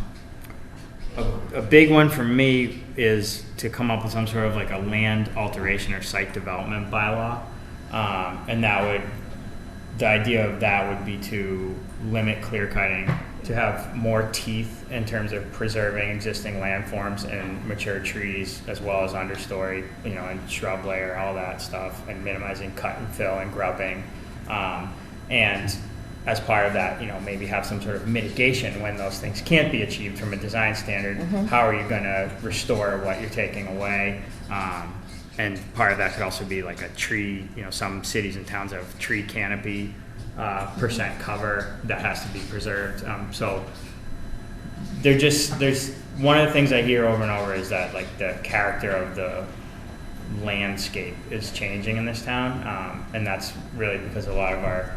big one for me is to come up with some sort of like a land alteration or site development bylaw. And the idea of that would be to limit clear cutting, to have more teeth in terms of preserving existing landforms and mature trees, as well as understory, and shrub layer, all that stuff, and minimizing cut and fill and grubbing. And as part of that, maybe have some sort of mitigation when those things can't be achieved from a design standard. How are you going to restore what you're taking away? And part of that could also be like a tree, some cities and towns have tree canopy percent cover that has to be preserved. So there's one of the things I hear over and over is that like the character of the landscape is changing in this town. And that's really because a lot of our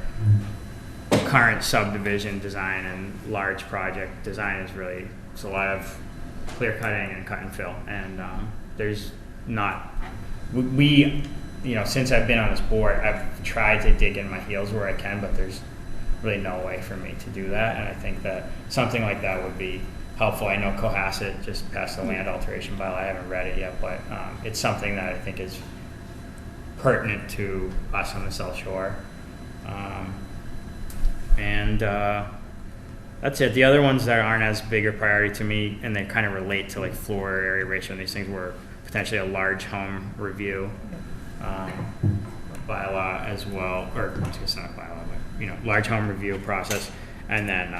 current subdivision design and large project design is really, it's a lot of clear cutting and cut and fill. And there's not, we since I've been on this board, I've tried to dig in my heels where I can, but there's really no way for me to do that. And I think that something like that would be helpful. I know Cohasset just passed the land alteration bylaw. I haven't read it yet, but it's something that I think is pertinent to us on the South Shore. And that's it. The other ones that aren't as big a priority to me, and they kind of relate to like floor area ratio and these things, were potentially a large home review bylaw as well, or it's not a bylaw, but large home review process. And then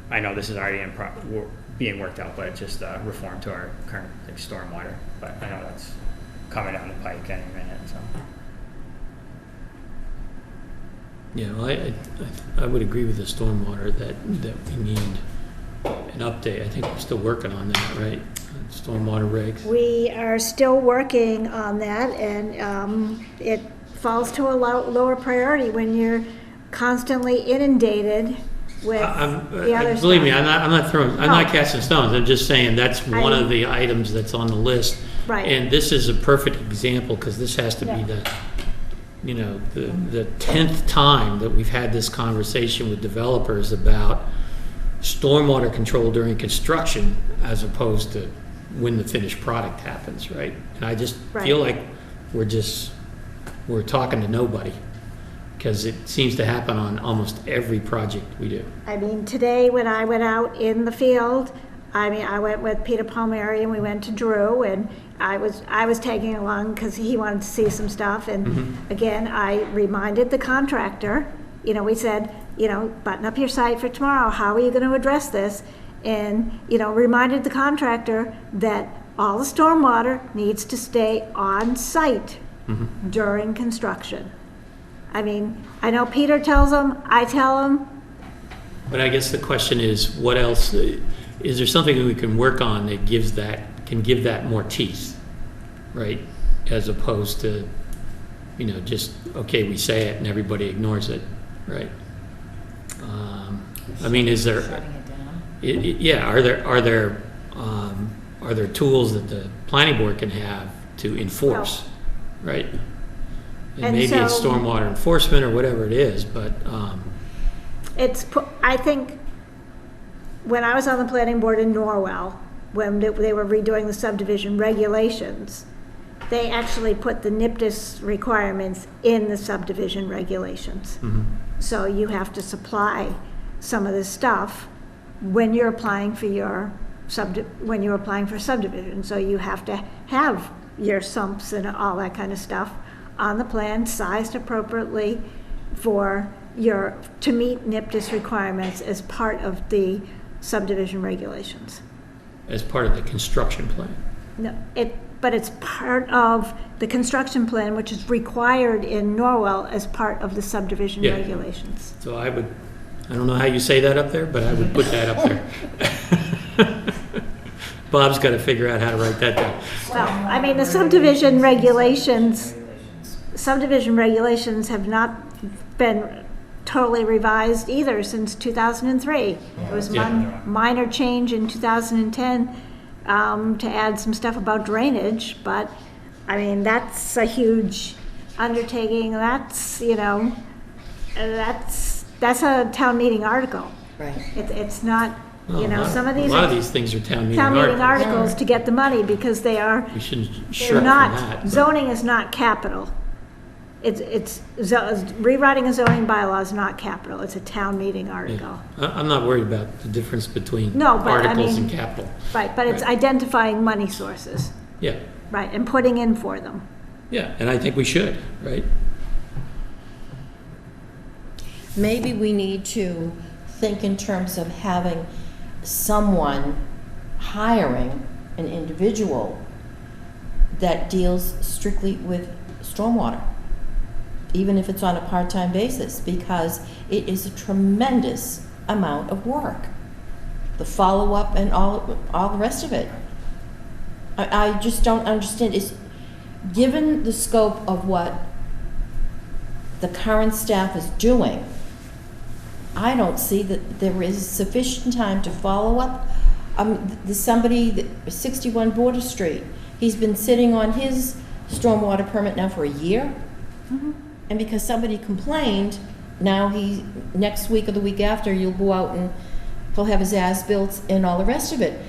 I know this is already being worked out, but just reform to our current stormwater. But I know that's coming down the pike any minute. So. Yeah, well, I would agree with the stormwater that we need an update. I think we're still working on that, right? Stormwater regs. We are still working on that, and it falls to a lower priority when you're constantly inundated with the other stuff. Believe me, I'm not No. casting stones. I'm just saying that's one I- of the items that's on the list. Right. And this is a perfect example, because this has to be Yeah. the 10th time that we've had this conversation with developers about stormwater control during construction as opposed to when the finished product happens, right? And I just Right. feel like we're talking to nobody. Because it seems to happen on almost every project we do. I mean, today when I went out in the field, I mean, I went with Peter Palmieri and we went to Drew, and I was tagging along because he wanted to see some stuff. And again, I reminded the contractor, you know, we said, you know, button up your site for tomorrow. How are you going to address this? And, you know, reminded the contractor that all the stormwater needs to stay on site during construction. I mean, I know Peter tells them, I tell them. But I guess the question is, what else, is there something that we can work on that gives that, can give that more teeth, right? As opposed to, you know, just, okay, we say it and everybody ignores it, right? I mean, is there, Shutting it down. yeah, are there tools that the planning board can have to enforce, right? And And maybe it's so- stormwater enforcement or whatever it is, but, I think when I was on the planning board in Norwell, when they were redoing the subdivision regulations, they actually put the NIPDIS requirements in the subdivision regulations. So you have to supply some of this stuff when you're applying for your when you're applying for subdivision. So you have to have your sumps and all that kind of stuff on the plan, sized appropriately for to meet NIPDIS requirements as part of the subdivision regulations. as part of the construction plan. No, but it's part of the construction plan, which is required in Norwell as part of the subdivision Yeah. regulations. So I don't know how you say that up there, but I would put that up there. Bob's got to figure out how to write that down. Well, I mean, the subdivision regulations have not been totally revised either since 2003. There was Yeah. one minor change in 2010 to add some stuff about drainage, but, I mean, that's a huge undertaking. That's, you know, that's a town meeting article. Right. It's not, Well, you know, some of these A lot of are these things are town meeting town meeting articles. articles to get the money because they are, We shouldn't they're shirk from not, that. but- zoning is not capital. Rewriting a zoning bylaw is not capital, it's a town meeting article. I'm not worried about the difference between No, but I articles mean- and capital. Right, but it's Right. identifying money sources, Yeah, right, and putting in for them. yeah, and I think we should, right? Maybe we need to think in terms of having someone, hiring an individual that deals strictly with stormwater, even if it's on a part-time basis, because it is a tremendous amount of work. The follow-up and all the rest of it. I just don't understand. Given the scope of what the current staff is doing, I don't see that there is sufficient time to follow up. There's somebody, 61 Border Street, he's been sitting on his stormwater permit now for a year. And because somebody complained, now next week or the week after, you'll go out and he'll have his as-built and all the rest of it.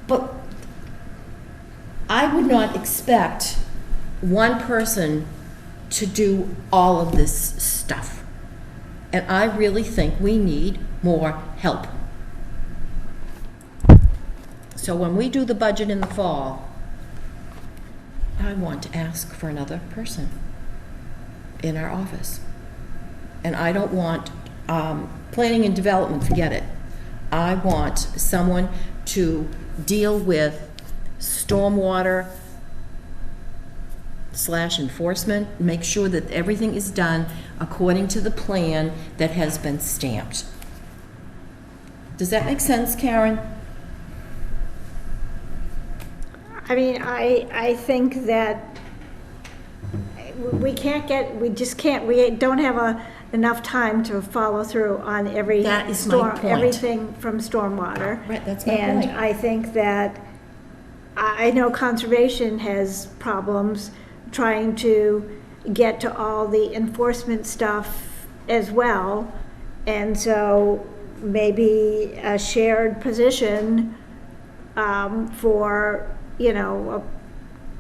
But I would not expect one person to do all of this stuff. And I really think we need more help. So when we do the budget in the fall, I want to ask for another person in our office. And I don't want, planning and development, forget it. I want someone to deal with stormwater / enforcement, make sure that everything is done according to the plan that has been stamped. Does that make sense, Karen? I mean, I think that we don't have enough time to follow through on every That is my point. everything from stormwater. Right, that's my And point. I think that, I know conservation has problems trying to get to all the enforcement stuff as well. And so maybe a shared position for, you know,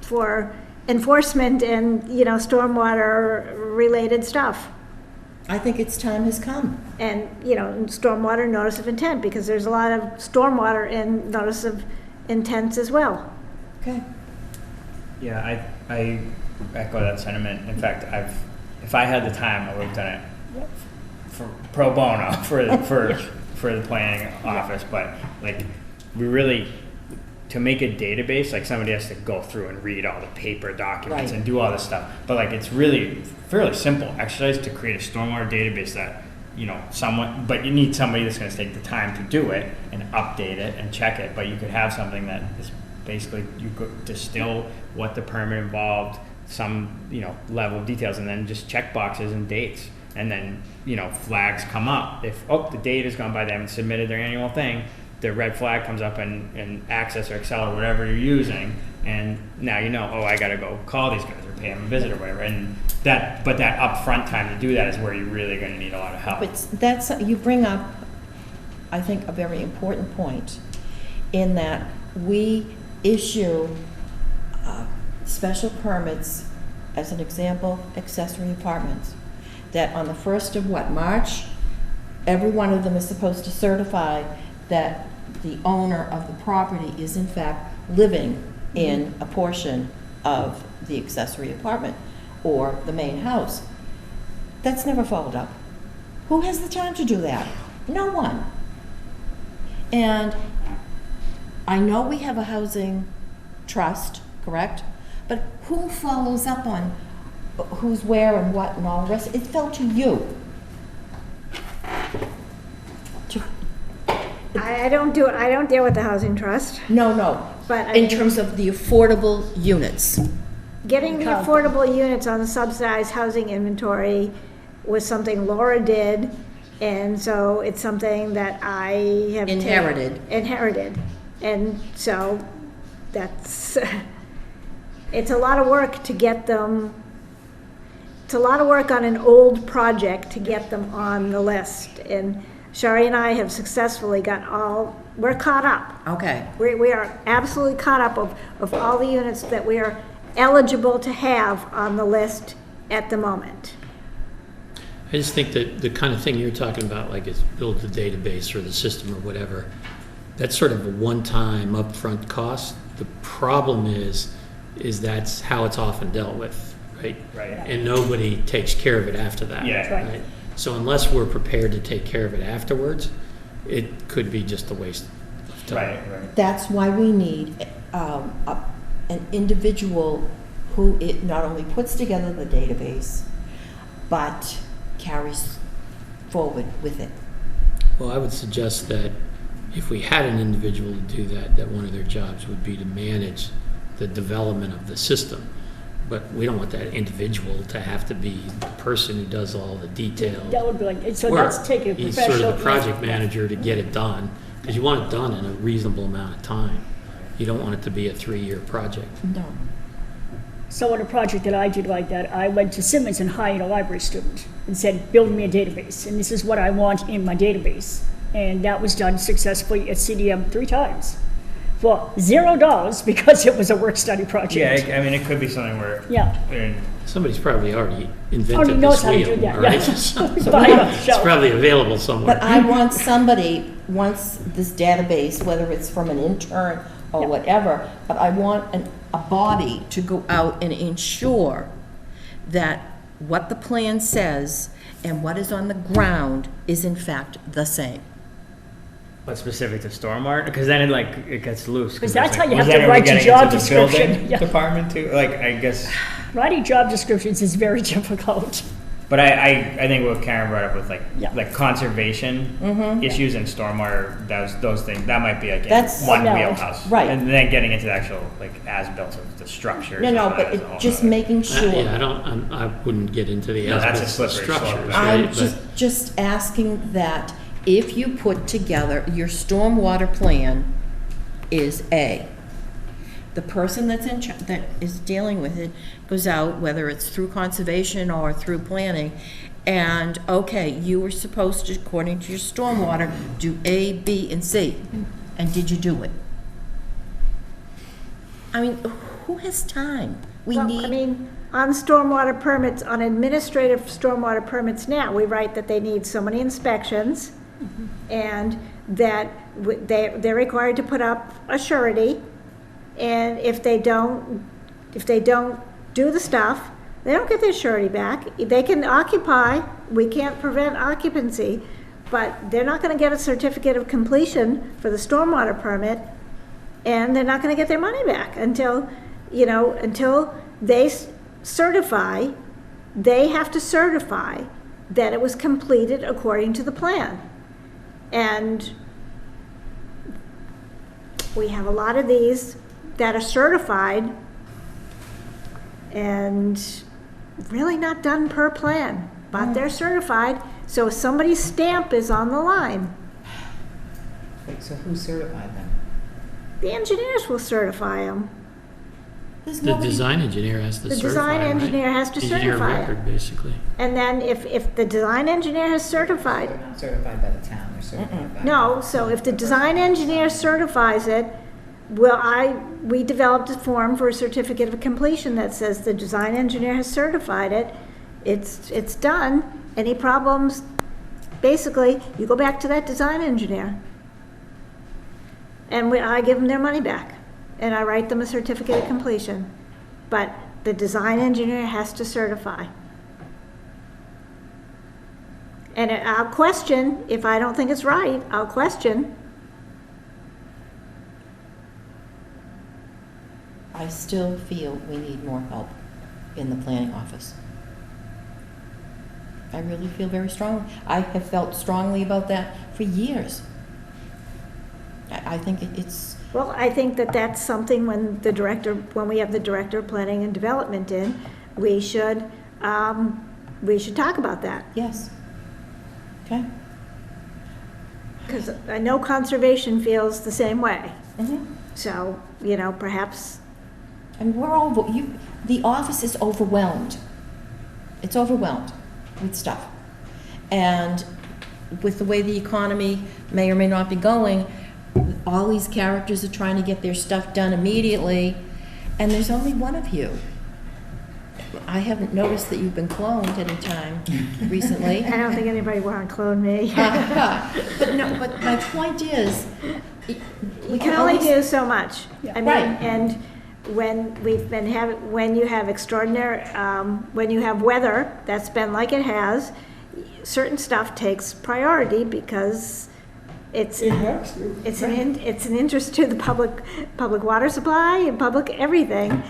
for enforcement and, you know, stormwater related stuff. I think its time has come. And, stormwater notice of intent, because there's a lot of stormwater in notice of intents as well. Okay. Yeah, I echo that sentiment. In fact, if I had the time, I would have done it for pro bono for the planning office. But like, we really, to make a database, like somebody has to go through and read all the paper documents Right. and do all this stuff. But like, it's really fairly simple exercise to create a stormwater database that, but you need somebody that's going to take the time to do it and update it and check it. But you could have something that is basically, you could distill what the permit involved, some, level of details, and then just check boxes and dates. And then, flags come up. If, the date has gone by, they haven't submitted their annual thing, the red flag comes up in Access or Excel or whatever you're using, and now I gotta go call these guys or pay them a visit or whatever. And that upfront time to do that is where you're really gonna need a lot of help. But you bring up, I think, a very important point, in that we issue special permits, as an example, accessory apartments, that on the 1st of March, every one of them is supposed to certify that the owner of the property is in fact living in a portion of the accessory apartment or the main house. That's never followed up. Who has the time to do that? No one. And I know we have a housing trust, correct? But who follows up on who's where and what and all the rest? It fell to you. I don't deal with the housing trust, No. but I In mean, terms of the affordable units. getting the affordable units on the subsidized housing inventory was something Laura did, and so it's something that I have inherited, and so that's it's a lot of work to get them. It's a lot of work on an old project to get them on the list, and Shari and I have successfully we're caught up. Okay. We are absolutely caught up of all the units that we are eligible to have on the list at the moment. I just think that the kind of thing you're talking about, like is build the database or the system or whatever, that's sort of a one-time upfront cost. The problem is that's how it's often dealt with, right? Right. And nobody takes care of it after that. Yeah. Right? So unless we're prepared to take care of it afterwards, it could be just a waste of time. Right. That's why we need an individual who it not only puts together the database, but carries forward with it. Well, I would suggest that if we had an individual to do that one of their jobs would be to manage the development of the system. But we don't want that individual to have to be the person who does all the details. That would be like, so work. that's taking a He's professional. sort of the project manager to get it done, because you want it done in a reasonable amount of time. You don't want it to be a 3-year project. No. So on a project that I did like that, I went to Simmons and hired a library student and said, build me a database, and this is what I want in my database. And that was done successfully at CDM 3 times for $0 because it was a work study project. Yeah, I mean, it could be something where. Yeah. Somebody's probably already Already invented knows this how to wheel, do that, right? yeah. So Buy it off the it's shelf. probably available somewhere. But I want somebody, once this database, whether it's from an intern or Yeah. whatever, but I want a body to go out and ensure that what the plan says and what is on the ground is in fact the same. But specific to stormwater, because then it gets loose. 'Cause that's it's how you was have to that ever write your getting job into the description. building Yeah. Department too, I guess. Writing job descriptions is very difficult. But I think what Karen brought up with Yeah. like conservation issues and stormwater, those things, that might be like in That's- one No. wheelhouse. Right. And then getting into the actual like as-built of the structures. No, and all but that is a whole just nother- making Yeah, sure. I wouldn't get into the No, that's a as-built slippery slope, structures, right? I'm right? just asking that if you put together, your stormwater plan is A. The person that is dealing with it goes out, whether it's through conservation or through planning, and, okay, you were supposed to, according to your stormwater, do A, B, and C. And did you do it? I mean, who has time? We Well, need. I mean, on stormwater permits, on administrative stormwater permits now, we write that they need so many inspections, and that they're required to put up a surety, and if they don't do the stuff, they don't get their surety back. They can occupy, we can't prevent occupancy, but they're not gonna get a certificate of completion for the stormwater permit, and they're not gonna get their money back until they certify, they have to certify that it was completed according to the plan. And we have a lot of these that are certified and really not done per plan, but they're certified, so if somebody's stamp is on the line, Wait, so who certified them? the engineers will certify them. There's The nobody- design engineer has to The certify, design right? engineer has to Engineer of certify it. record, basically. And then if the design engineer has certified, They're not certified by the town, they're certified by. no, so if the design engineer certifies it, we developed a form for a certificate of completion that says the design engineer has certified it, it's done. Any problems, basically, you go back to that design engineer. And I give them their money back, and I write them a certificate of completion. But the design engineer has to certify. And I'll question, if I don't think it's right, I'll question. I still feel we need more help in the planning office. I really feel very strongly. I have felt strongly about that for years. I think it's, Well, I think that that's something when we have the director of planning and development in, we should talk about that. yes. Okay? Because I know conservation feels the same way. Mhm. So, perhaps, I mean, the office is overwhelmed. It's overwhelmed with stuff. And with the way the economy may or may not be going, all these characters are trying to get their stuff done immediately, and there's only one of you. I haven't noticed that you've been cloned any time recently. I don't think anybody want to clone me. But my point is, We can only do so much. I mean, Right. and when you have extraordinary, when you have weather that's been like it has, certain stuff takes priority because it's an interest to the public water supply and public everything,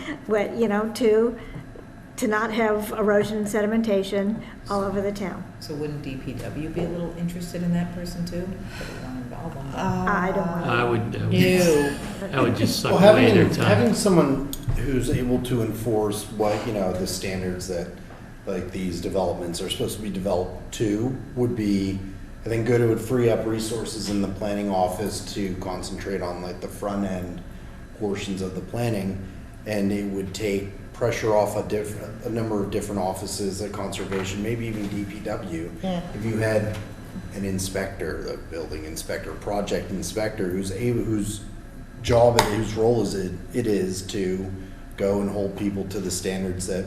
to not have erosion and sedimentation all over the town. So wouldn't DPW be a little interested in that person too? But we don't involve them. I don't want to. I would just suck Well, away their time. having someone who's able to enforce what, the standards that, like, these developments are supposed to be developed to would be, I think, good. It would free up resources in the planning office to concentrate on, like, the front end portions of the planning, and it would take pressure off a number of different offices, like conservation, maybe even DPW. Yeah. If you had an inspector, the building inspector, project inspector, whose role is it is to go and hold people to the standards that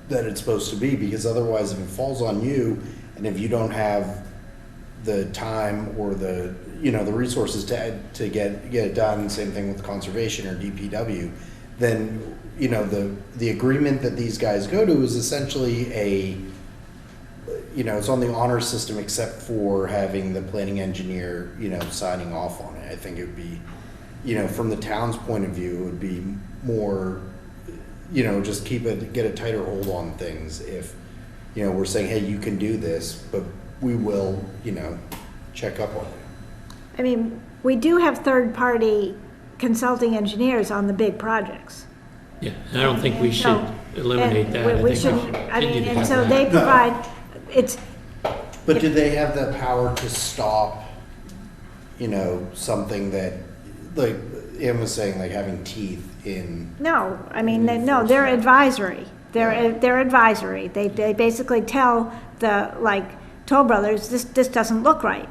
that it's supposed to be, because otherwise, if it falls on you, and if you don't have the time or the resources to get it done, same thing with conservation or DPW, then the agreement that these guys go to is essentially it's on the honor system, except for having the planning engineer signing off on it. I think it would be, from the town's point of view, it would be more, just get a tighter hold on things if we're saying, hey, you can do this, but we will check up on it. I mean, we do have third-party consulting engineers on the big projects. Yeah, and I don't think we should eliminate And that. I we think should, should I continue mean, to and have so that. they provide, it's, But do they have the power to stop, something that, like Em was saying, like having teeth in? no, I mean, no, they're advisory. They're advisory. They basically tell Toll Brothers, this doesn't look right.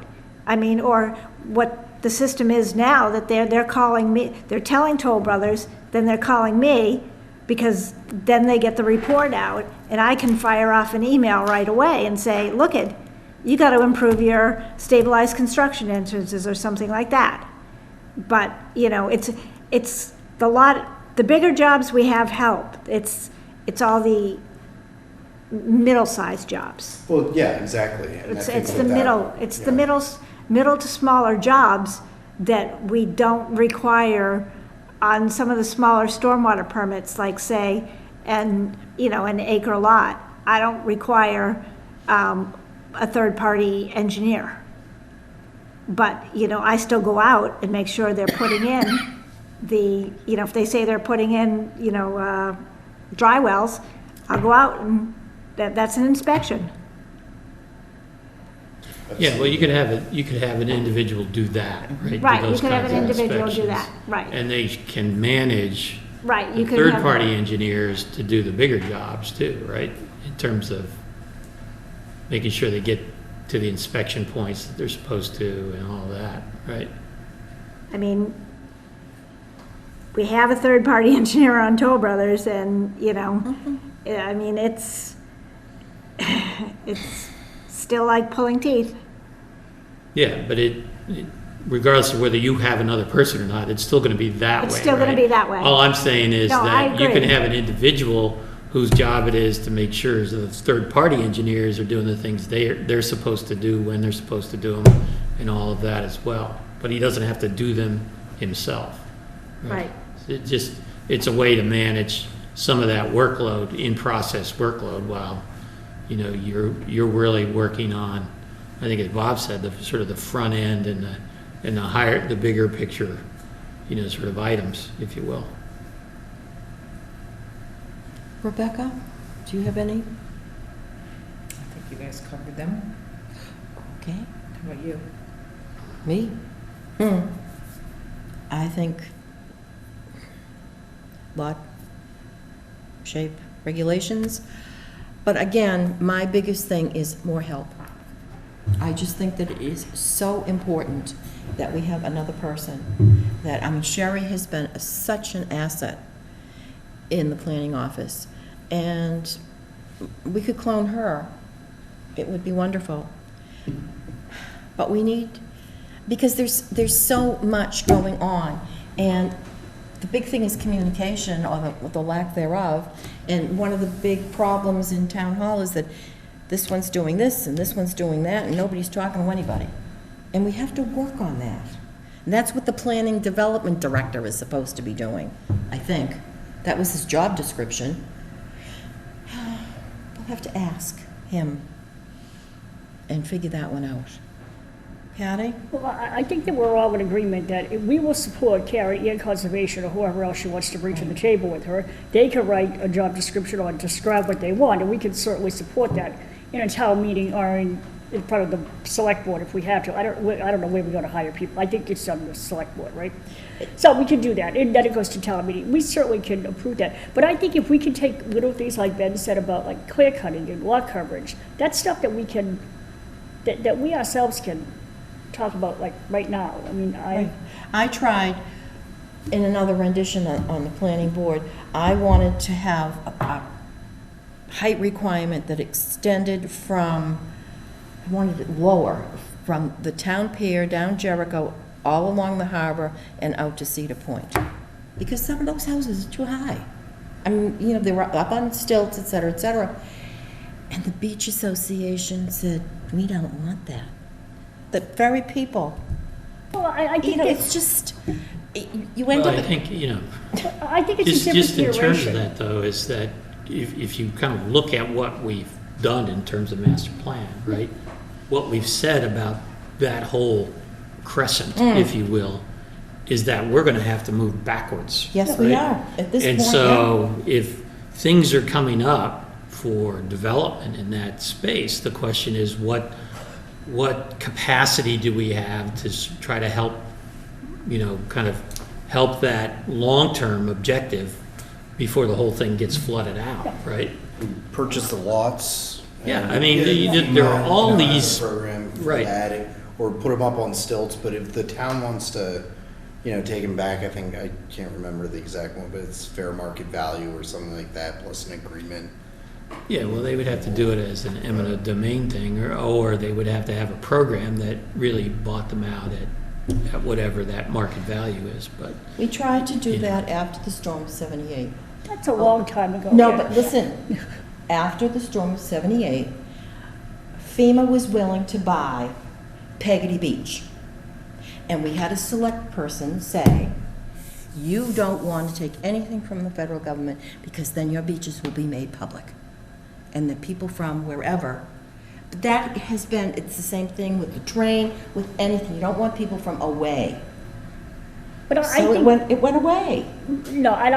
I mean, or what the system is now, that they're calling me, they're telling Toll Brothers, then they're calling me because then they get the report out, and I can fire off an email right away and say, look it, you got to improve your stabilized construction entrances or something like that. But, you know, it's the bigger jobs we have help. It's all the middle-sized jobs. Well, yeah, exactly. And I think It's with the that- middle to smaller jobs that we don't require on some of the smaller stormwater permits, like say, an acre lot. I don't require, a third-party engineer. But, I still go out and make sure they're putting in if they say they're putting in, dry wells, I'll go out and that's an inspection. Yeah, well, you could have an individual do that, right? Do Right, you those could have kinds an of individual do inspections. that, right. And they can manage Right, you could have. third-party engineers to do the bigger jobs too, right? In terms of making sure they get to the inspection points that they're supposed to and all that, right? I mean, we have a third-party engineer on Toll Brothers, and, I mean, it's still like pulling teeth. Yeah, but regardless of whether you have another person or not, it's still gonna be that way, It's still gonna right? be that way. All I'm saying is No, I that you can agree. have an individual whose job it is to make sure that the third-party engineers are doing the things they're supposed to do when they're supposed to do them and all of that as well. But he doesn't have to do them himself. Right. It's a way to manage some of that workload, in-process workload, while, you're really working on, I think as Bob said, the sort of the front end and the bigger picture, sort of items, if you will. Rebecca, do you have any? I think you guys covered them. Okay. How about you? Me? I think lot, shape, regulations. But again, my biggest thing is more help. I just think that it is so important that we have another person. Sherry has been such an asset in the planning office. And we could clone her. It would be wonderful. But we need, because there's so much going on, and the big thing is communication, or the lack thereof. And one of the big problems in town hall is that this one's doing this and this one's doing that, and nobody's talking to anybody. And we have to work on that. And that's what the planning development director is supposed to be doing, I think. That was his job description. We'll have to ask him and figure that one out. Patty? Well, I think that we're all in agreement that we will support Carrie and Conservation or whoever else she wants to bring to the table with her. They can write a job description or describe what they want, and we can certainly support that in a town meeting or in front of the select board if we have to. I don't know where we're going to hire people. I think it's on the select board, right? So we can do that, and then it goes to town meeting. We certainly can approve that. But I think if we can take little things like Ben said about like clear cutting and lot coverage, that's stuff that we can, that we ourselves can talk about like right now. I mean, I tried in another rendition on the planning board. I wanted to have a height requirement that extended from, I wanted it lower, from the town pier down Jericho, all along the harbor and out to Cedar Point. Because some of those houses are too high. I mean, they were up on stilts, et cetera, et cetera. And the beach association said, we don't want that. The very people, well, I think it's just, you end Well, up. I think, I think it's a just different in terms of iteration. that though, is that if you kind of look at what we've done in terms of master plan, right? What we've said about that whole crescent, if you will, is that we're going to have to move backwards. Yes, we right? are, at this point. And so if things are coming up for development in that space, the question is what capacity do we have to try to help, kind of help that long-term objective before the whole thing gets flooded out, right? Purchase the lots. Yeah, and I mean, get, there are all have a these- program for right. that, or put them up on stilts, but if the town wants to you know, taken back, I think, I can't remember the exact one, but it's fair market value or something like that, plus an agreement. Yeah, well, they would have to do it as an eminent domain thing, or they would have to have a program that really bought them out at whatever that market value is, but, We tried to do Yeah. that after the storm of 78. That's a long time ago. No, yeah. but listen, after the storm of 78, FEMA was willing to buy Peggotty Beach. And we had a select person say, you don't want to take anything from the federal government because then your beaches will be made public. And the people from wherever, that has been, it's the same thing with the train, with anything. You don't want people from away. But I So think, it went away. no, you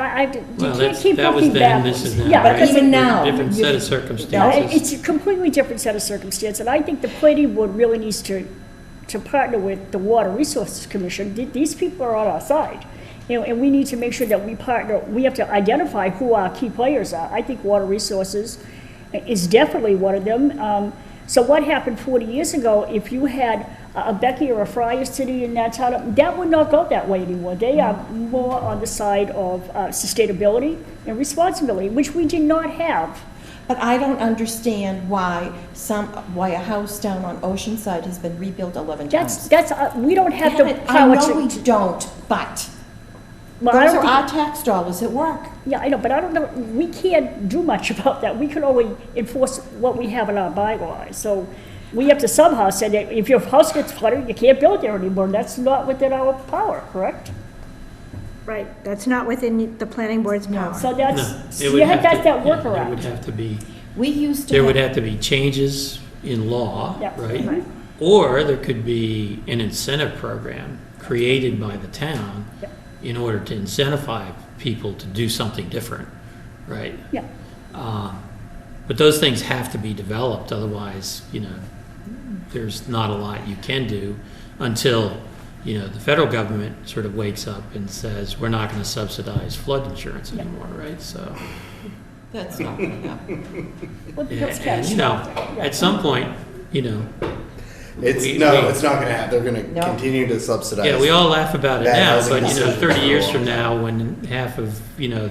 well, can't keep that was looking then, backwards. this is now, Yeah, right? but even now, Different set you- of circumstances. It's a completely different set of circumstances, and I think the planning board really needs to partner with the Water Resources Commission. These people are on our side, you know, and we need to make sure that we partner, we have to identify who our key players are. I think Water Resources is definitely one of them. So what happened 40 years ago, if you had a Becky or a Friar City in that town, that would not go that way anymore. They are more on the side of sustainability and responsibility, which we did not have. But I don't understand why a house down on Oceanside has been rebuilt 11 times. We don't have Damn the it, I power know we to. don't, but Well, I those don't are think- our tax dollars at work. Yeah, I know, but I don't know, we can't do much about that. We can only enforce what we have in our bylaws. So we have to somehow say that if your house gets flooded, you can't build there anymore. That's not within our power, correct? Right, that's not within the planning board's power. So No, that's, it would you have have to- that yeah, There would workaround. have to be, We used to. there would have to be changes in law, Yeah. right? Right. Or there could be an incentive program created by the town Yeah. in order to incentivize people to do something different, right? Yeah, But those things have to be developed, otherwise, you know, there's not a lot you can do until, you know, the federal government sort of wakes up and says, we're not going to subsidize flood insurance anymore, right? So, That's not gonna happen. well, yeah, that's and, you know, catastrophic. Yeah. at some point, you know, It's, We- no, we- it's not gonna happen. They're gonna No. continue to subsidize. yeah, we all laugh about it That now, housing but, you know, decision 30 years for from all. now, when half of, you know,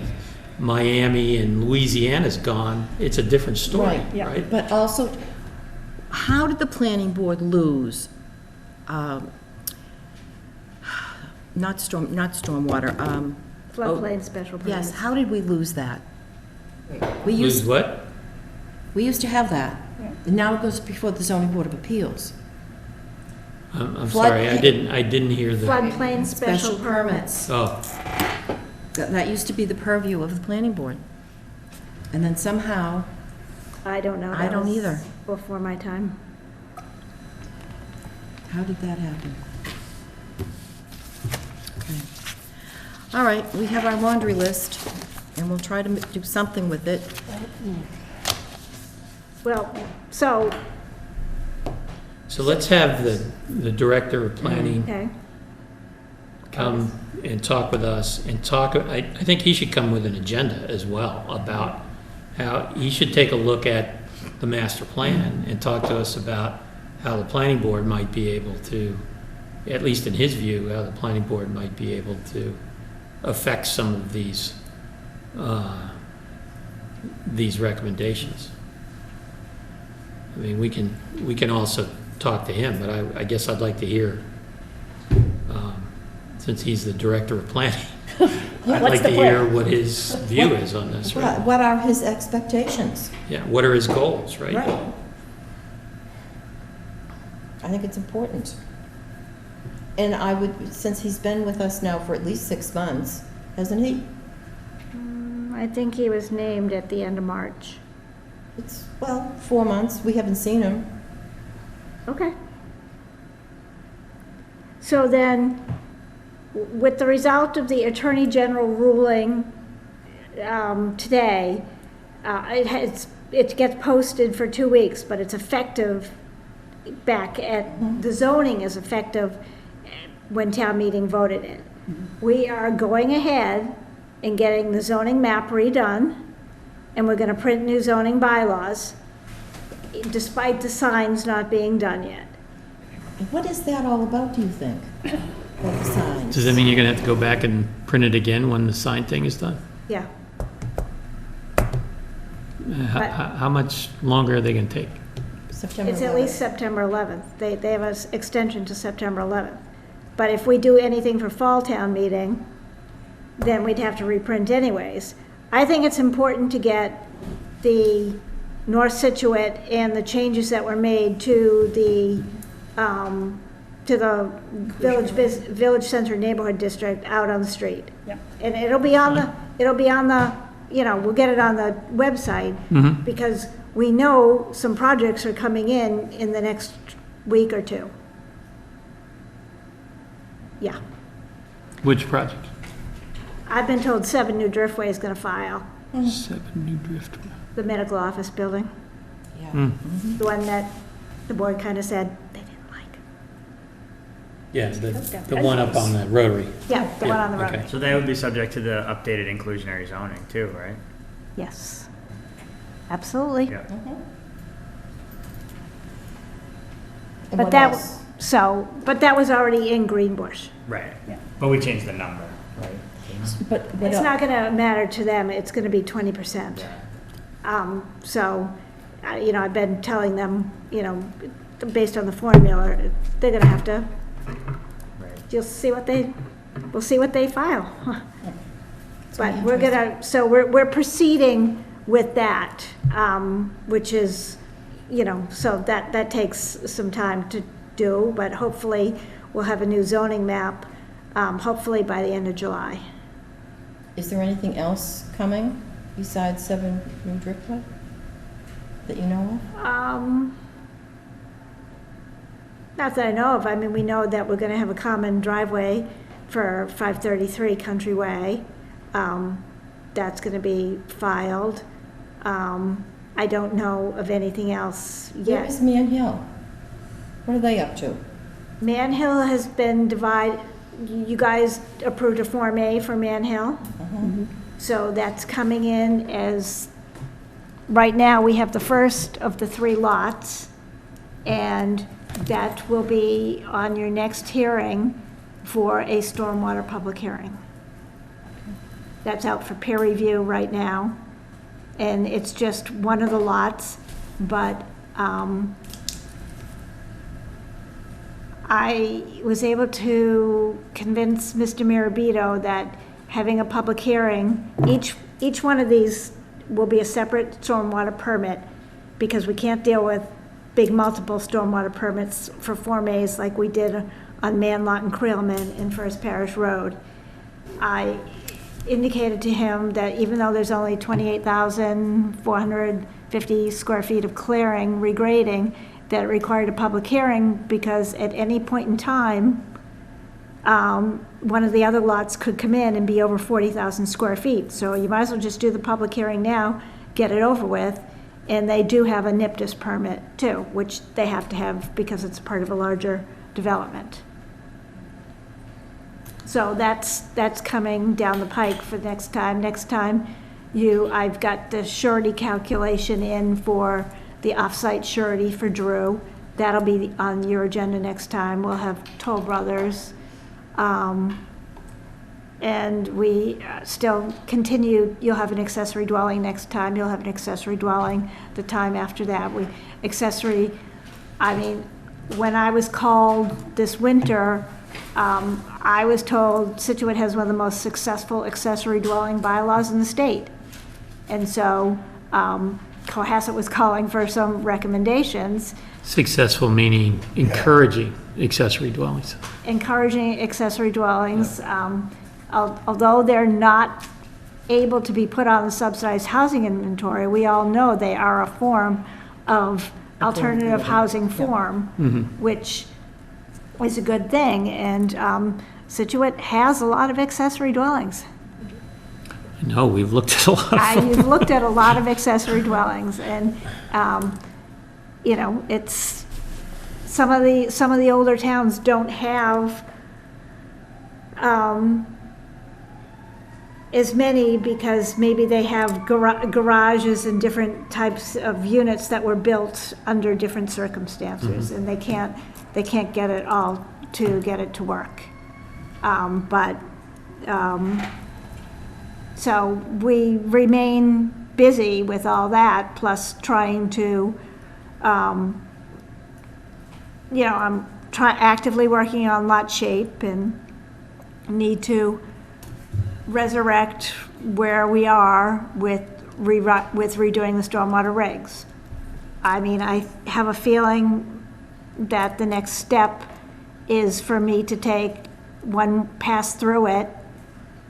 Miami and Louisiana's gone, it's a different story, Right, yeah. right? But also, how did the planning board lose, not stormwater, Floodplain special permit. yes, how did we lose that? We Lose used, what? we used to have that. And now it goes before the zoning board of appeals. I'm Flood- sorry, I didn't hear the, Floodplain special permits. oh, That used to be the purview of the planning board. And then somehow, I don't know. I That don't was either. Before my time. how did that happen? Okay. All right, we have our laundry list, and we'll try to do something with it. Well, so, so let's have the director of planning okay, come and talk with us and talk, I think he should come with an agenda as well about how, he should take a look at the master plan and talk to us about how the planning board might be able to, at least in his view, how the planning board might be able to affect some of these recommendations. I mean, we can also talk to him, but I guess I'd like to hear, since he's the director of planning, I'd What's like the to plan? hear what his view is on this, right? What are his expectations? Yeah, what are his goals, right? Right. I think it's important. And I would, since he's been with us now for at least 6 months, hasn't he? I think he was named at the end of March. It's, well, 4 months, we haven't seen him. Okay. So then, with the result of the Attorney General ruling today, it gets posted for 2 weeks, but it's effective back at, the zoning is effective when town meeting voted it. We are going ahead and getting the zoning map redone, and we're gonna print new zoning bylaws, despite the signs not being done yet. What is that all about, do you think? Like the signs. Does that mean you're gonna have to go back and print it again when the sign thing is done? Yeah. How much longer are they gonna take? September It's at least 11th. September 11th. They have an extension to September 11th. But if we do anything for Fall Town meeting, then we'd have to reprint anyways. I think it's important to get the North Scituate and the changes that were made to the Village Center Neighborhood District out on the street. Yep. And it'll be on the, we'll get it on the website, because we know some projects are coming in the next week or two. Yeah. Which project? I've been told 7 New Driftway is gonna file, 7 New Driftway. the medical office building, Yeah. the one that the board kind of said they didn't like. Yeah, the one up on the Rotary. Yeah, the one Yeah, on the road. okay. So they would be subject to the updated inclusionary zoning too, right? Yes. Absolutely. Yeah. And But what that, else? but that was already in Greenbush. Right. Yeah. But we changed the number, right? But It's not gonna matter to them, it's gonna be 20%. So, I've been telling them, based on the formula, they're gonna have to, Right. we'll see what they file. But be we're gonna, so we're proceeding with that, which is, so that takes some time to do, but hopefully we'll have a new zoning map, hopefully by the end of July. Is there anything else coming besides 7 New Driftway that you know Not that I know of. I mean, we know that we're gonna have a common driveway for 533 Country Way. That's gonna be filed. I don't know of anything else of? Where yet. is Man Hill? What are they up to? Man Hill has been divided, you guys approved a Form A for Man Hill. So that's coming in as, right now, we have the first of the 3 lots, and that will be on your next hearing for a stormwater public hearing. That's out for peer review right now, and it's just one of the lots, but I was able to convince Mr. Mirabito that having a public hearing, each one of these will be a separate stormwater permit, because we can't deal with big multiple stormwater permits for Form As like we did on Manlot and Creelman in First Parish Road. I indicated to him that even though there's only 28,450 square feet of clearing, regrading, that it required a public hearing, because at any point in time, one of the other lots could come in and be over 40,000 square feet. So you might as well just do the public hearing now, get it over with, and they do have a NIPDIS permit too, which they have to have because it's part of a larger development. So that's coming down the pike for next time. Next time, I've got the surety calculation in for the off-site surety for Drew. That'll be on your agenda next time. We'll have Toll Brothers. And we still continue, you'll have an accessory dwelling next time, you'll have an accessory dwelling the time after that. When I was called this winter, I was told Scituate has one of the most successful accessory dwelling bylaws in the state. And so, Cohasset was calling for some recommendations. Successful meaning encouraging accessory dwellings. Encouraging accessory dwellings, although they're not able to be put on the subsidized housing inventory, we all know they are a form of alternative housing form, which is a good thing, and Scituate has a lot of accessory dwellings. No, we've looked at a lot of them. You've looked at a lot of accessory dwellings, and, it's, some of the older towns don't have as many, because maybe they have garages and different types of units that were built under different circumstances, and they can't get it all to get it to work. But, so we remain busy with all that, plus trying to, I'm actively working on lot shape and need to resurrect where we are with redoing the stormwater regs. I mean, I have a feeling that the next step is for me to take one pass through it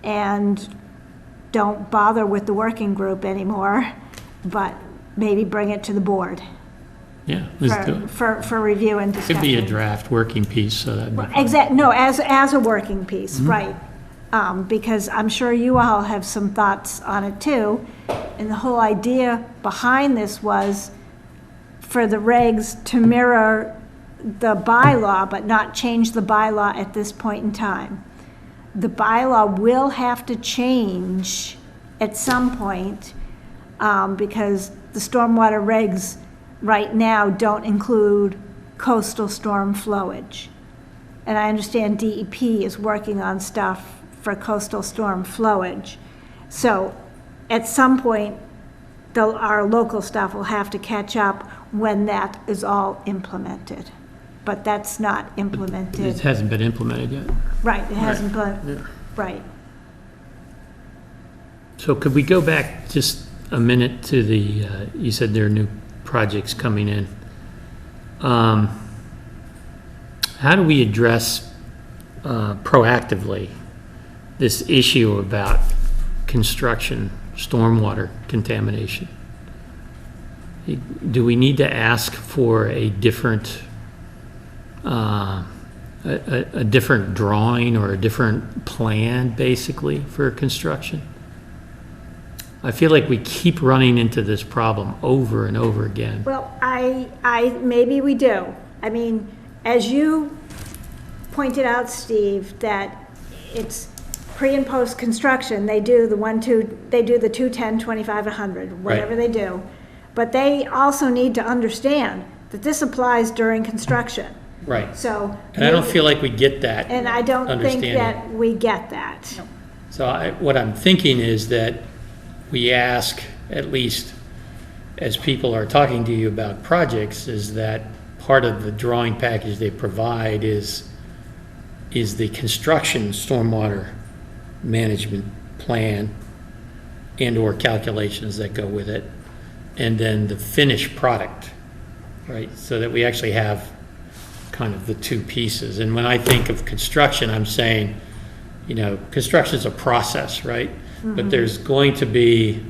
and don't bother with the working group anymore, but maybe bring it to the board Yeah, let's do it. for review and discussion. Could be a draft working piece, so that'd be fine. No, as a working piece, right. Because I'm sure you all have some thoughts on it too. And the whole idea behind this was for the regs to mirror the bylaw, but not change the bylaw at this point in time. The bylaw will have to change at some point, because the stormwater regs right now don't include coastal storm flowage. And I understand DEP is working on stuff for coastal storm flowage. So at some point, our local stuff will have to catch up when that is all implemented. But that's not It implemented. hasn't been implemented yet. Right, it hasn't Yeah. been, right. So could we go back just a minute to the, you said there are new projects coming in. How do we address proactively this issue about construction, stormwater contamination? Do we need to ask for a different, a different drawing or a different plan, basically, for construction? I feel like we keep running into this problem over and over again. Well, maybe we do. I mean, as you pointed out, Steve, that it's pre and post construction, they do the 210, 25, 100, whatever they do. But they also need to understand that this applies during construction. Right. So. And I don't feel like we get that. And I don't think understanding. that we get that. So what I'm thinking is that we ask, at least as people are talking to you about projects, is that part of the drawing package they provide is the construction stormwater management plan and/or calculations that go with it, and then the finished product, right? So that we actually have kind of the two pieces. And when I think of construction, I'm saying, construction is a process, right? But there are going to be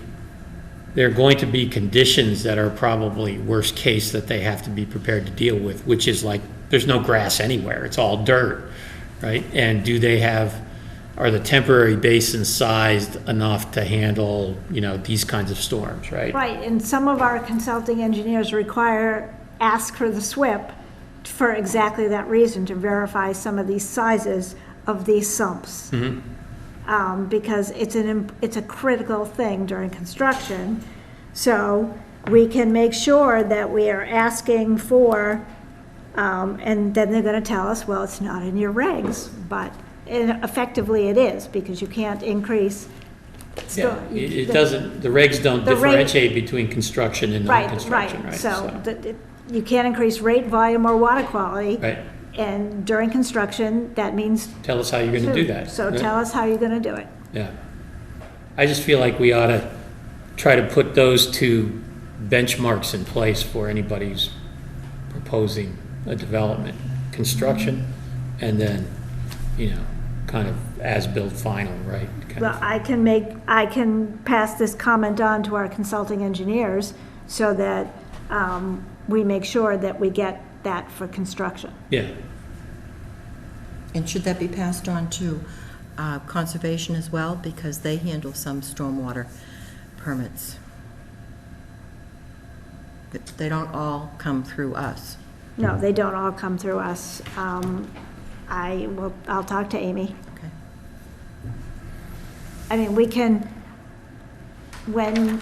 conditions that are probably worst case that they have to be prepared to deal with, which is like, there's no grass anywhere, it's all dirt, right? And are the temporary basins sized enough to handle, these kinds of storms, right? Right, and some of our consulting engineers ask for the SWIP for exactly that reason, to verify some of these sizes of these sumps. Because it's a critical thing during construction. So we can make sure that we are asking for, and then they're gonna tell us, well, it's not in your regs, but effectively it is, because you can't increase. Yeah, it doesn't, the regs don't differentiate between construction and non-construction, right? So you can't increase rate, volume, or water quality. Right. And during construction, that means. Tell us how you're gonna do that. So tell us how you're gonna do it. Yeah. I just feel like we ought to try to put those two benchmarks in place for anybody who's proposing a development, construction, and then, kind of as-built final, right? Well, I can pass this comment on to our consulting engineers so that we make sure that we get that for construction. Yeah. And should that be passed on to conservation as well, because they handle some stormwater permits? But they don't all come through us. No, they don't all come through us. I'll talk to Amy. Okay. I mean, we can, when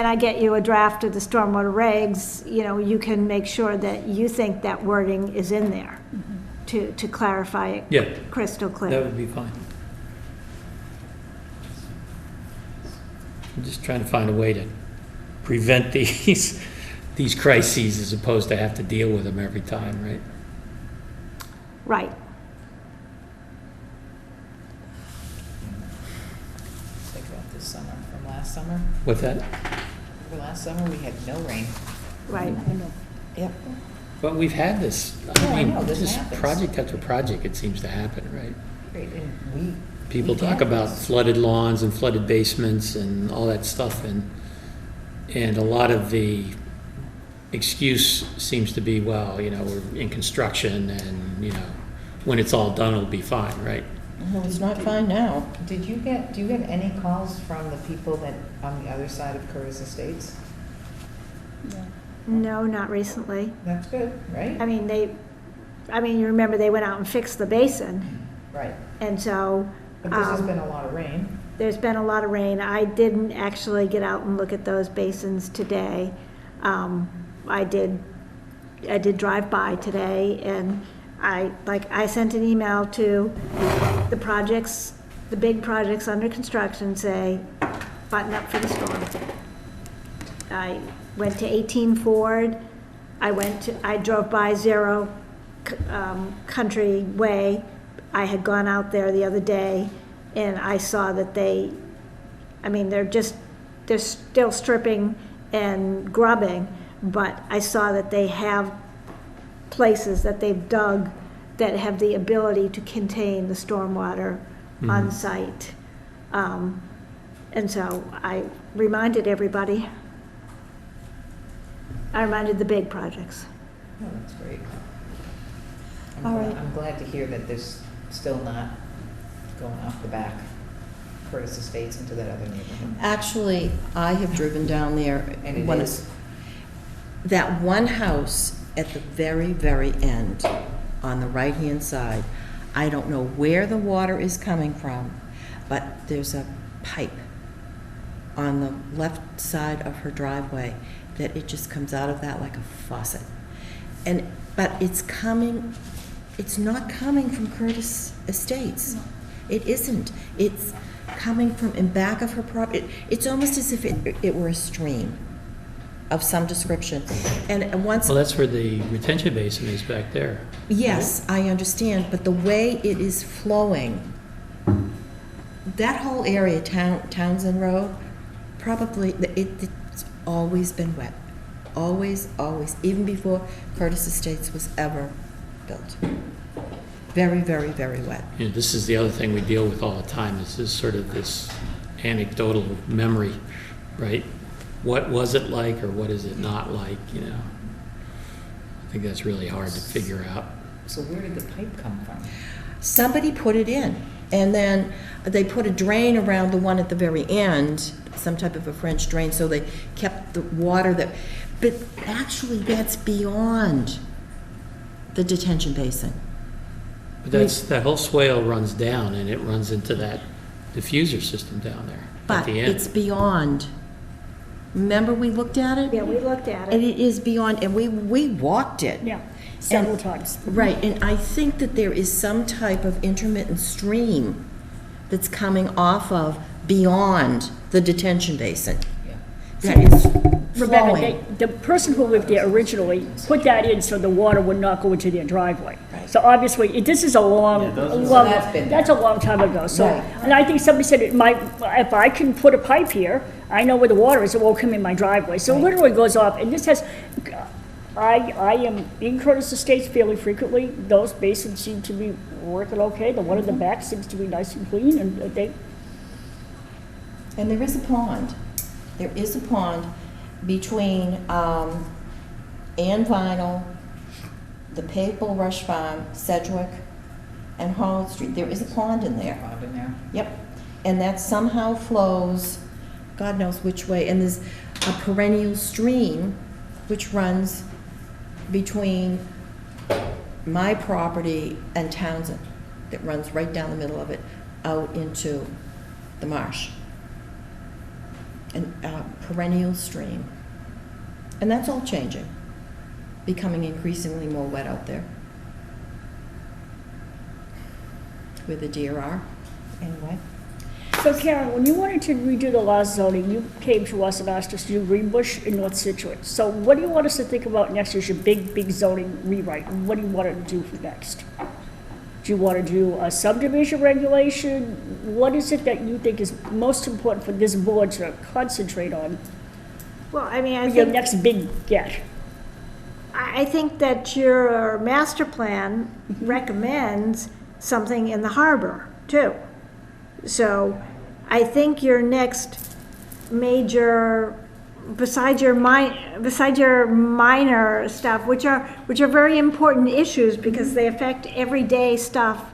I get you a draft of the stormwater regs, you can make sure that you think that wording is in there. to clarify it Yeah, crystal that clear. would be fine. I'm just trying to find a way to prevent these crises as opposed to have to deal with them every time, right? Right. Think about this summer, from last summer. What's that? For last summer, we had no rain. Right. Yep. But we've had this, Oh, I I know, mean, this just happens. project after project, it seems to happen, right? Great, and People we talk had about this. flooded lawns and flooded basements and all that stuff, and a lot of the excuse seems to be, well, you know, we're in construction and, you know, when it's all done, it'll be fine, right? Well, it's not fine now. Do you get any calls from the people that, on the other side of Curtis Estates? No, not recently. That's good, right? I mean, you remember they went out and fixed the basin, Right. and so. But this has um, been a lot of rain. There's been a lot of rain. I didn't actually get out and look at those basins today. I did drive by today, and I sent an email to the projects, the big projects under construction, say, button up for the storm. I went to 18 Ford. I drove by Zero Country Way. I had gone out there the other day, and I saw that they're still stripping and grubbing, but I saw that they have places that they've dug that have the ability to contain the stormwater on site. And so I reminded everybody. I reminded the big projects. Oh, that's great. All right. I'm glad to hear that there's still not going off the back Curtis Estates into that other neighborhood. Actually, I have driven down there. And it when is. That one house at the very, very end, on the right-hand side, I don't know where the water is coming from, but there's a pipe on the left side of her driveway that it just comes out of that like a faucet. But it's not coming from Curtis Estates. It isn't. It's coming from in back of her property. It's almost as if it were a stream of some description. And once, Well, that's where the retention basin is back there. yes, I understand, but the way it is flowing, that whole area, Townsend Road, probably, it's always been wet. Always, always, even before Curtis Estates was ever built. Very, very, very wet. You know, this is the other thing we deal with all the time, is this sort of this anecdotal memory, right? What was it like, or what is it not like, you know? I think that's really hard to figure out. So where did the pipe come from? Somebody put it in, and then they put a drain around the one at the very end, some type of a French drain, so they kept the water but actually that's beyond the detention basin. But that whole swale runs down, and it runs into that diffuser system down there at But the end. it's beyond. Remember we looked at it? Yeah, we looked at And it. it is beyond, and we walked it. Yeah, several And- times. Right, and I think that there is some type of intermittent stream that's coming off of beyond the detention basin. Yeah. That is Rebecca, flowing. the person who lived there originally put that in so the water would not go into their driveway. Right. So obviously, this is a long, that's been that's a long time ago. So, Right. and I think somebody said if I can put a pipe here, I know where the water is, it won't come in my driveway. So it literally goes off, and this has, I am in Curtis Estates fairly frequently. Those basins seem to be working okay. The one in the back seems to be nice and clean, and they, And there is a pond. There is a pond between Ann Vinyl, the Papal Rush Farm, Sedgwick, and Holland Street. There is a pond in there. Pond in there? Yep. And that somehow flows, God knows which way, and there's a perennial stream which runs between my property and Townsend, that runs right down the middle of it, out into the marsh. A perennial stream. And that's all changing, becoming increasingly more wet out there. where the deer are, anyway. So Karen, when you wanted to redo the last zoning, you came to us and asked us to do Greenbush and North Scituate. So what do you want us to think about next as your big zoning rewrite? What do you want to do for next? Do you want to do a subdivision regulation? What is it that you think is most important for this board to concentrate on Well, I mean, I for your think, next big get? I think that your master plan recommends something in the harbor, too. So I think your next major, besides your minor stuff, which are very important issues because they affect everyday stuff,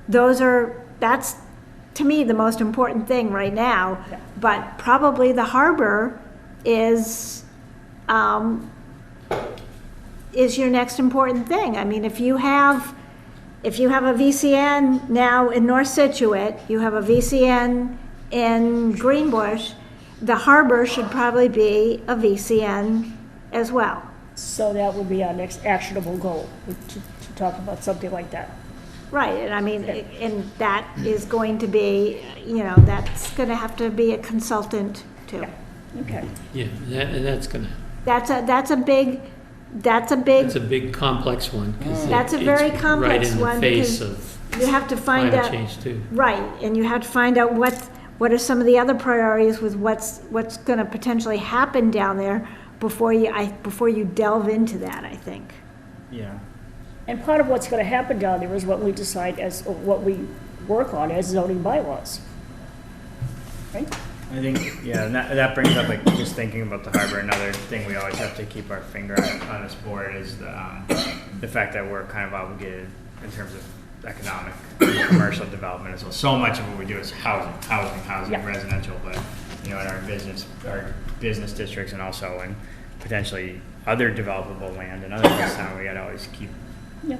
that's, to me, the most important thing right now. Yeah. But probably the harbor is your next important thing. I mean, if you have a VCN now in North Situate, you have a VCN in Greenbush, the harbor should probably be a VCN as well. So that would be our next actionable goal, to talk about something like that. Right, and I mean, and that is going to be, that's gonna have to be a consultant too. Okay. Yeah, that's gonna, That's a big, that's a big complex one. 'Cause That's a very it's complex one Right in the face because of you have to find climate out. change too. Right, and you have to find out what are some of the other priorities with what's gonna potentially happen down there before you delve into that, I think. Yeah. And part of what's going to happen down there is what we decide or what we work on as zoning bylaws. Right? I think, yeah, and that brings up, like, just thinking about the harbor, another thing we always have to keep our finger on this board is the fact that we're kind of obligated in terms of economic, commercial development as well. So much of what we do is housing, Yeah. residential, but, in our business districts and also in potentially other developable land and other things, we gotta always keep Yeah.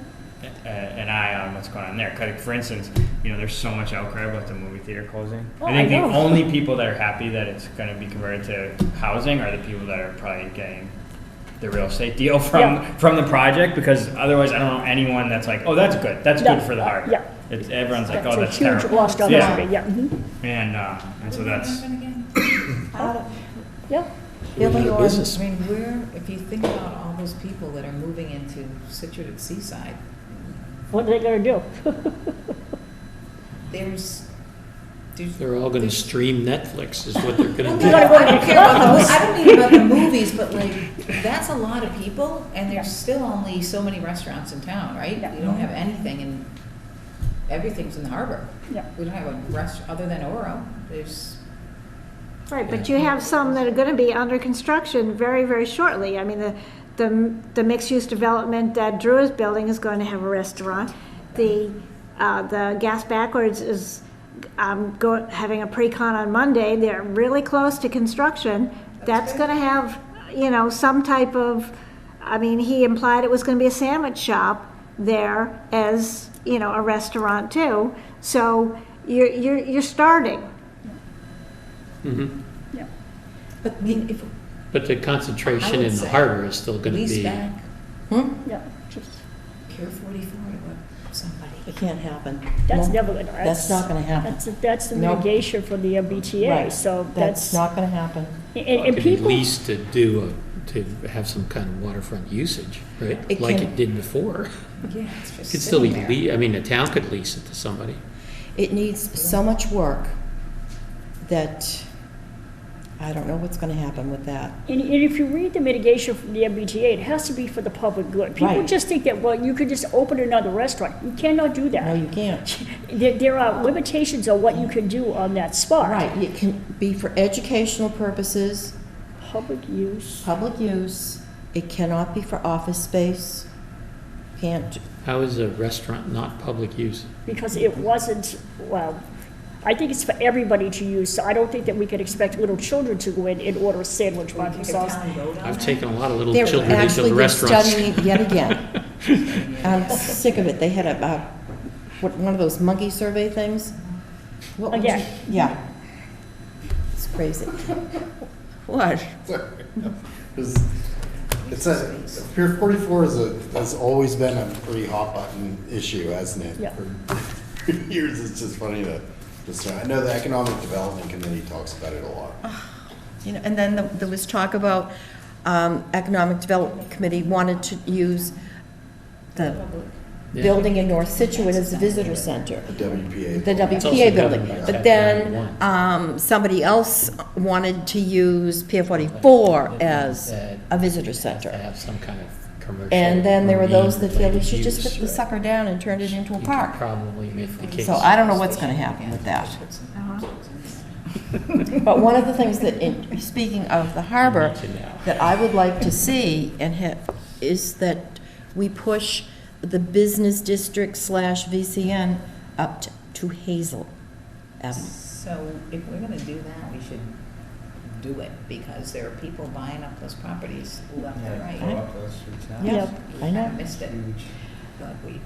an eye on what's going on there. 'Cause, for instance, there's so much outcry about the movie theater closing. Oh, I think I the know. only people that are happy that it's going to be converted to housing are the people that are probably getting the real estate deal Yeah. from the project, because otherwise I don't know anyone that's like, oh, that's good. That's Yeah. good for the harbor. Yeah. Everyone's like, That's oh, a that's huge terrible. loss down Yeah. the street, yeah. And so that's, Yeah. Billy, a or, business. I mean, if you think about all those people that are moving into Scituate at Seaside, What are they going to do? there's They're all gonna stream Netflix is what they're gonna I do. don't care about the, I don't mean about the movies, but that's a lot of people, and Yeah. there's still only so many restaurants in town, right? Yeah. You don't have anything, and everything's in the harbor. Yeah. We don't have a other than Oro, there's, Right, but you have some that are gonna be under construction very, very shortly. I mean, the mixed-use development that Drew is building is going to have a restaurant. The Gas Backwards is having a pre-con on Monday. They're really close to construction. That's gonna have, some type of, I mean, he implied it was gonna be a sandwich shop there as, a restaurant too. So you're starting. Mhm. Yeah. but I mean, if, But the concentration I would in the say harbor is still gonna lease be. back, Yeah. Just, Pier 44 to somebody. It can't happen. that's No, never going to. That's not gonna happen. That's the No. mitigation for the MBTA, Right. so That's not gonna happen. And Could be people. leased to have some kind of waterfront usage, right? It Like can- it did before. Yeah, it's just Could still be, sitting there. I mean, the town could lease it to somebody. It needs so much work that I don't know what's gonna happen with that. And if you read the mitigation from the MBTA, it has to be for the public good. People Right. just think that, well, you could just open another restaurant. You cannot do No, that. you can't. There are limitations on what you can do on that spot. Right, it can be for educational purposes, Public use. public use. It cannot be for office space. Can't, How is a restaurant not public use? Because it wasn't, well, I think it's for everybody to use, so I don't think that we can expect little children to go in and order a sandwich by themselves. I've taken a lot of little they're children into actually the been restaurants. studying it yet again. I'm sick of it. They had one of those monkey survey things. What would you- Again. Yeah. It's crazy. What? It's Pier 44 has always been a pretty hot button issue, hasn't it? Yeah. years, it's just funny to, I know the Economic Development Committee talks about it a lot. You know, and then there was talk about, Economic Development Committee wanted to use the building in North Situate as a visitor center. The WPA. The also WPA building, government but chapter then, 91. somebody else wanted to use Pier 44 as a visitor To center. have some kind of commercial. And then there were those that feel we related should just use, put the sucker down and turn it into a you could park. Probably make the case. So I don't know what's gonna happen with that. But one of the things that, speaking of the harbor, that I would like to see is that we push the business district / VCN up to Hazel Avenue. So if we're gonna do that, we should do it, because there are people buying up those properties left and right. Yeah, I We know. kinda missed it, but we,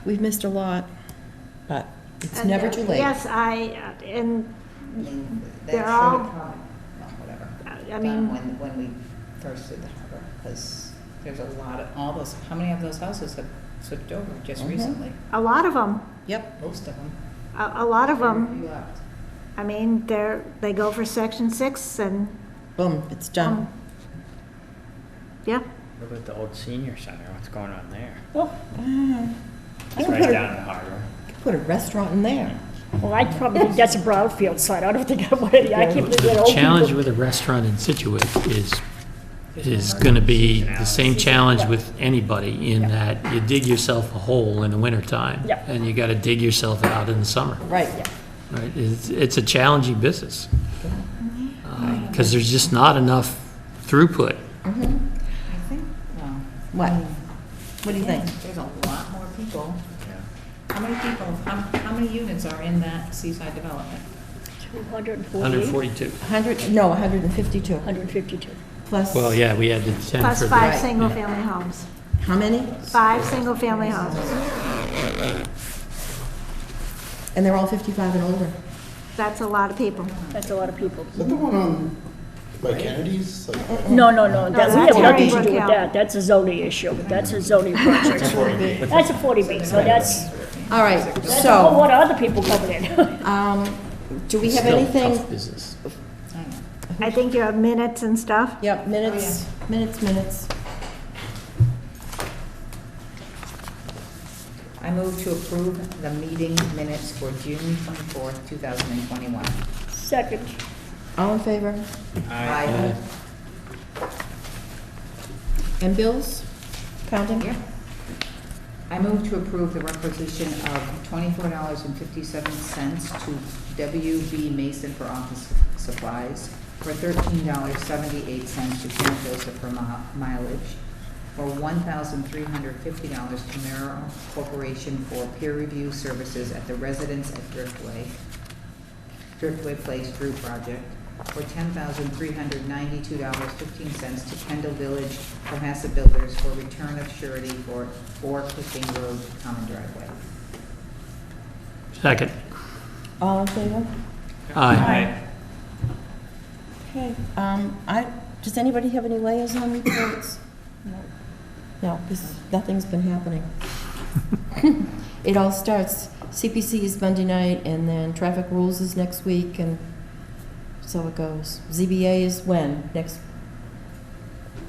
We've missed a lot, but it's And, never too late. Yes, and I mean, that They're should all- have come, well, whatever. I mean- When we first did the harbor, because there's a lot of, all those, how many of those houses have switched over just recently? a lot of them, Yep, Most of them. a lot of them, Few left. I mean, they go for Section 6 and, boom, it's done. yeah. What about the old senior center? What's going on there? Well, It's right down in the harbor. Put a restaurant in there. well, I probably think that's a brownfield site. I don't think I want any, I can't believe that The old challenge people. with a restaurant in Scituate is going to be the same challenge with anybody in that you dig yourself a hole in the wintertime. Yeah. And you got to dig yourself out in the summer, Right. right? It's a challenging business. Because there's just not enough throughput. I think, well. What? I mean, What do you think? There's a lot more people. How many people, how many units are in that seaside development? 248, 142. 152, 152. plus. Well, yeah, we had the 10 Plus for the. 5 single-family homes. How many? 5 single-family homes. And they're all 55 and older. That's a lot of people. That's a lot of people. Is that the one on, by Kennedy's? Like, No, that, we that's have nothing to Harry do with Brook that. That's a zoning issue. That's a zoning project. That's a 40B, so that's All right, a whole so, lot of other people coming in. do we have Still anything? tough business. I think you have minutes and stuff. Yep, minutes. I move to approve the meeting minutes for June 24th, 2021. Second, All in favor? Aye. And bills? Counting? Yeah. I move to approve the requisition of $24.57 to WB Mason for office supplies, for $13.78 to St. Joseph for mileage, for $1,350 to Merrill Corporation for peer review services at the residence at Driftway Place Drew Project, for $10,392.15 to Kendall Village Cohasset Builders for return of surety for 4 Clifton Road common driveway. Second. All in favor? Aye. Okay, does anybody have any liaison reports? No, because nothing's been happening. It all starts, CPC is Monday night, and then traffic rules is next week, and so it goes. ZBA is when? Next,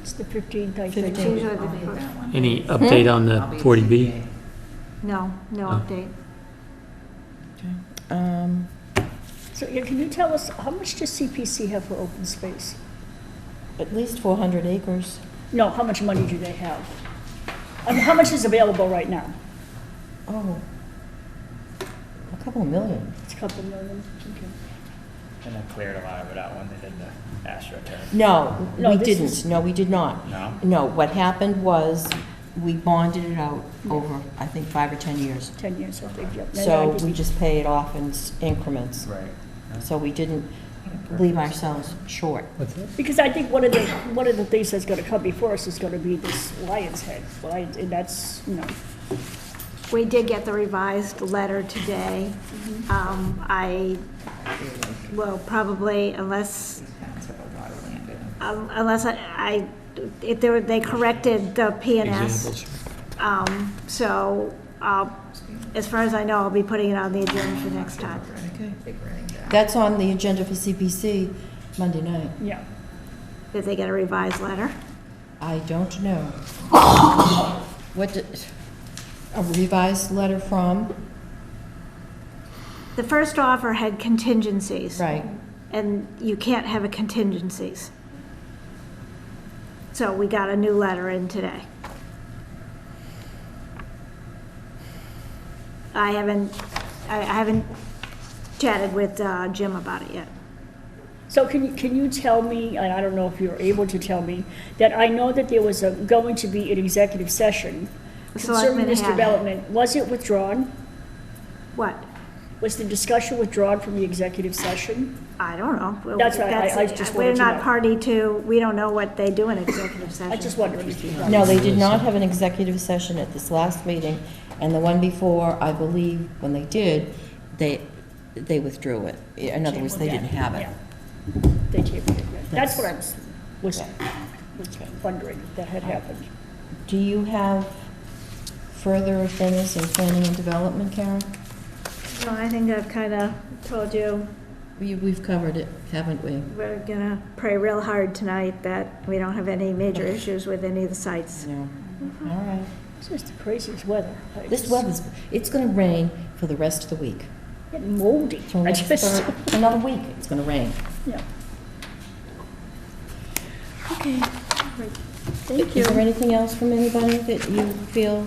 it's the 15th, I think. 15th. Usually I'll the hit first. that one. Any update on the I'll be at 40B? ZBA. No Oh. update. So, yeah, can you tell us, how much does CPC have for open space? at least 400 acres. No, how much money do they have? I mean, how much is available right now? Oh, a couple of million. It's a couple million. Okay. And they cleared a lot of it out when they did the AstroTurf. No, No, we this didn't. is- No, we did not. No? No, what happened was, we bonded it out over, I think, 5 or 10 years. 10 years, I think, yep. No, I So didn't- we just pay it off in increments. Right. So we didn't leave ourselves short. Because I think one of the things that's gonna come before us is gonna be this Lion's Head, right? And that's, We did get the revised letter today. I will probably, unless These towns have a lot of land in them. they corrected the PNS. Examples. So as far as I know, I'll be putting it on the agenda for next time. Okay. Figuring that. That's on the agenda for CPC Monday night. Yeah. Did they get a revised letter? I don't know. What, a revised letter from? The first offer had contingencies. Right. And you can't have a contingencies. So we got a new letter in today. I haven't chatted with Jim about it yet. So can you tell me, and I don't know if you're able to tell me, that I know that there was going to be an executive session The concerning selectmen this had it. development. Was it withdrawn? What? Was the discussion withdrawn from the executive session? I don't know. That's right, I just wanted We're to not know. party to, we don't know what they do in executive session. I just wondered if you know. No, they did not have an executive session at this last meeting, and the one before, I believe, when they did, they withdrew it. In other words, they didn't have it. Yeah. They tabled it, yeah. That's what I was wondering if that had happened. Do you have further things in planning and development, Karen? No, I think I've kind of told you, We've covered it, haven't we? we're gonna pray real hard tonight that we don't have any major issues with any of the sites. No. All right. It's just the craziest weather. This weather's, it's gonna rain for the rest of the week. Getting moldy. For I just, for another week, it's gonna rain. yeah. Okay. Thank Is there you. anything else from anybody that you feel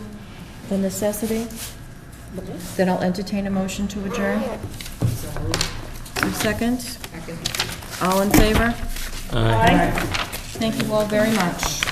the necessity? Then I'll entertain a motion to adjourn. Second? Second. All in favor? Aye. Thank you all very much.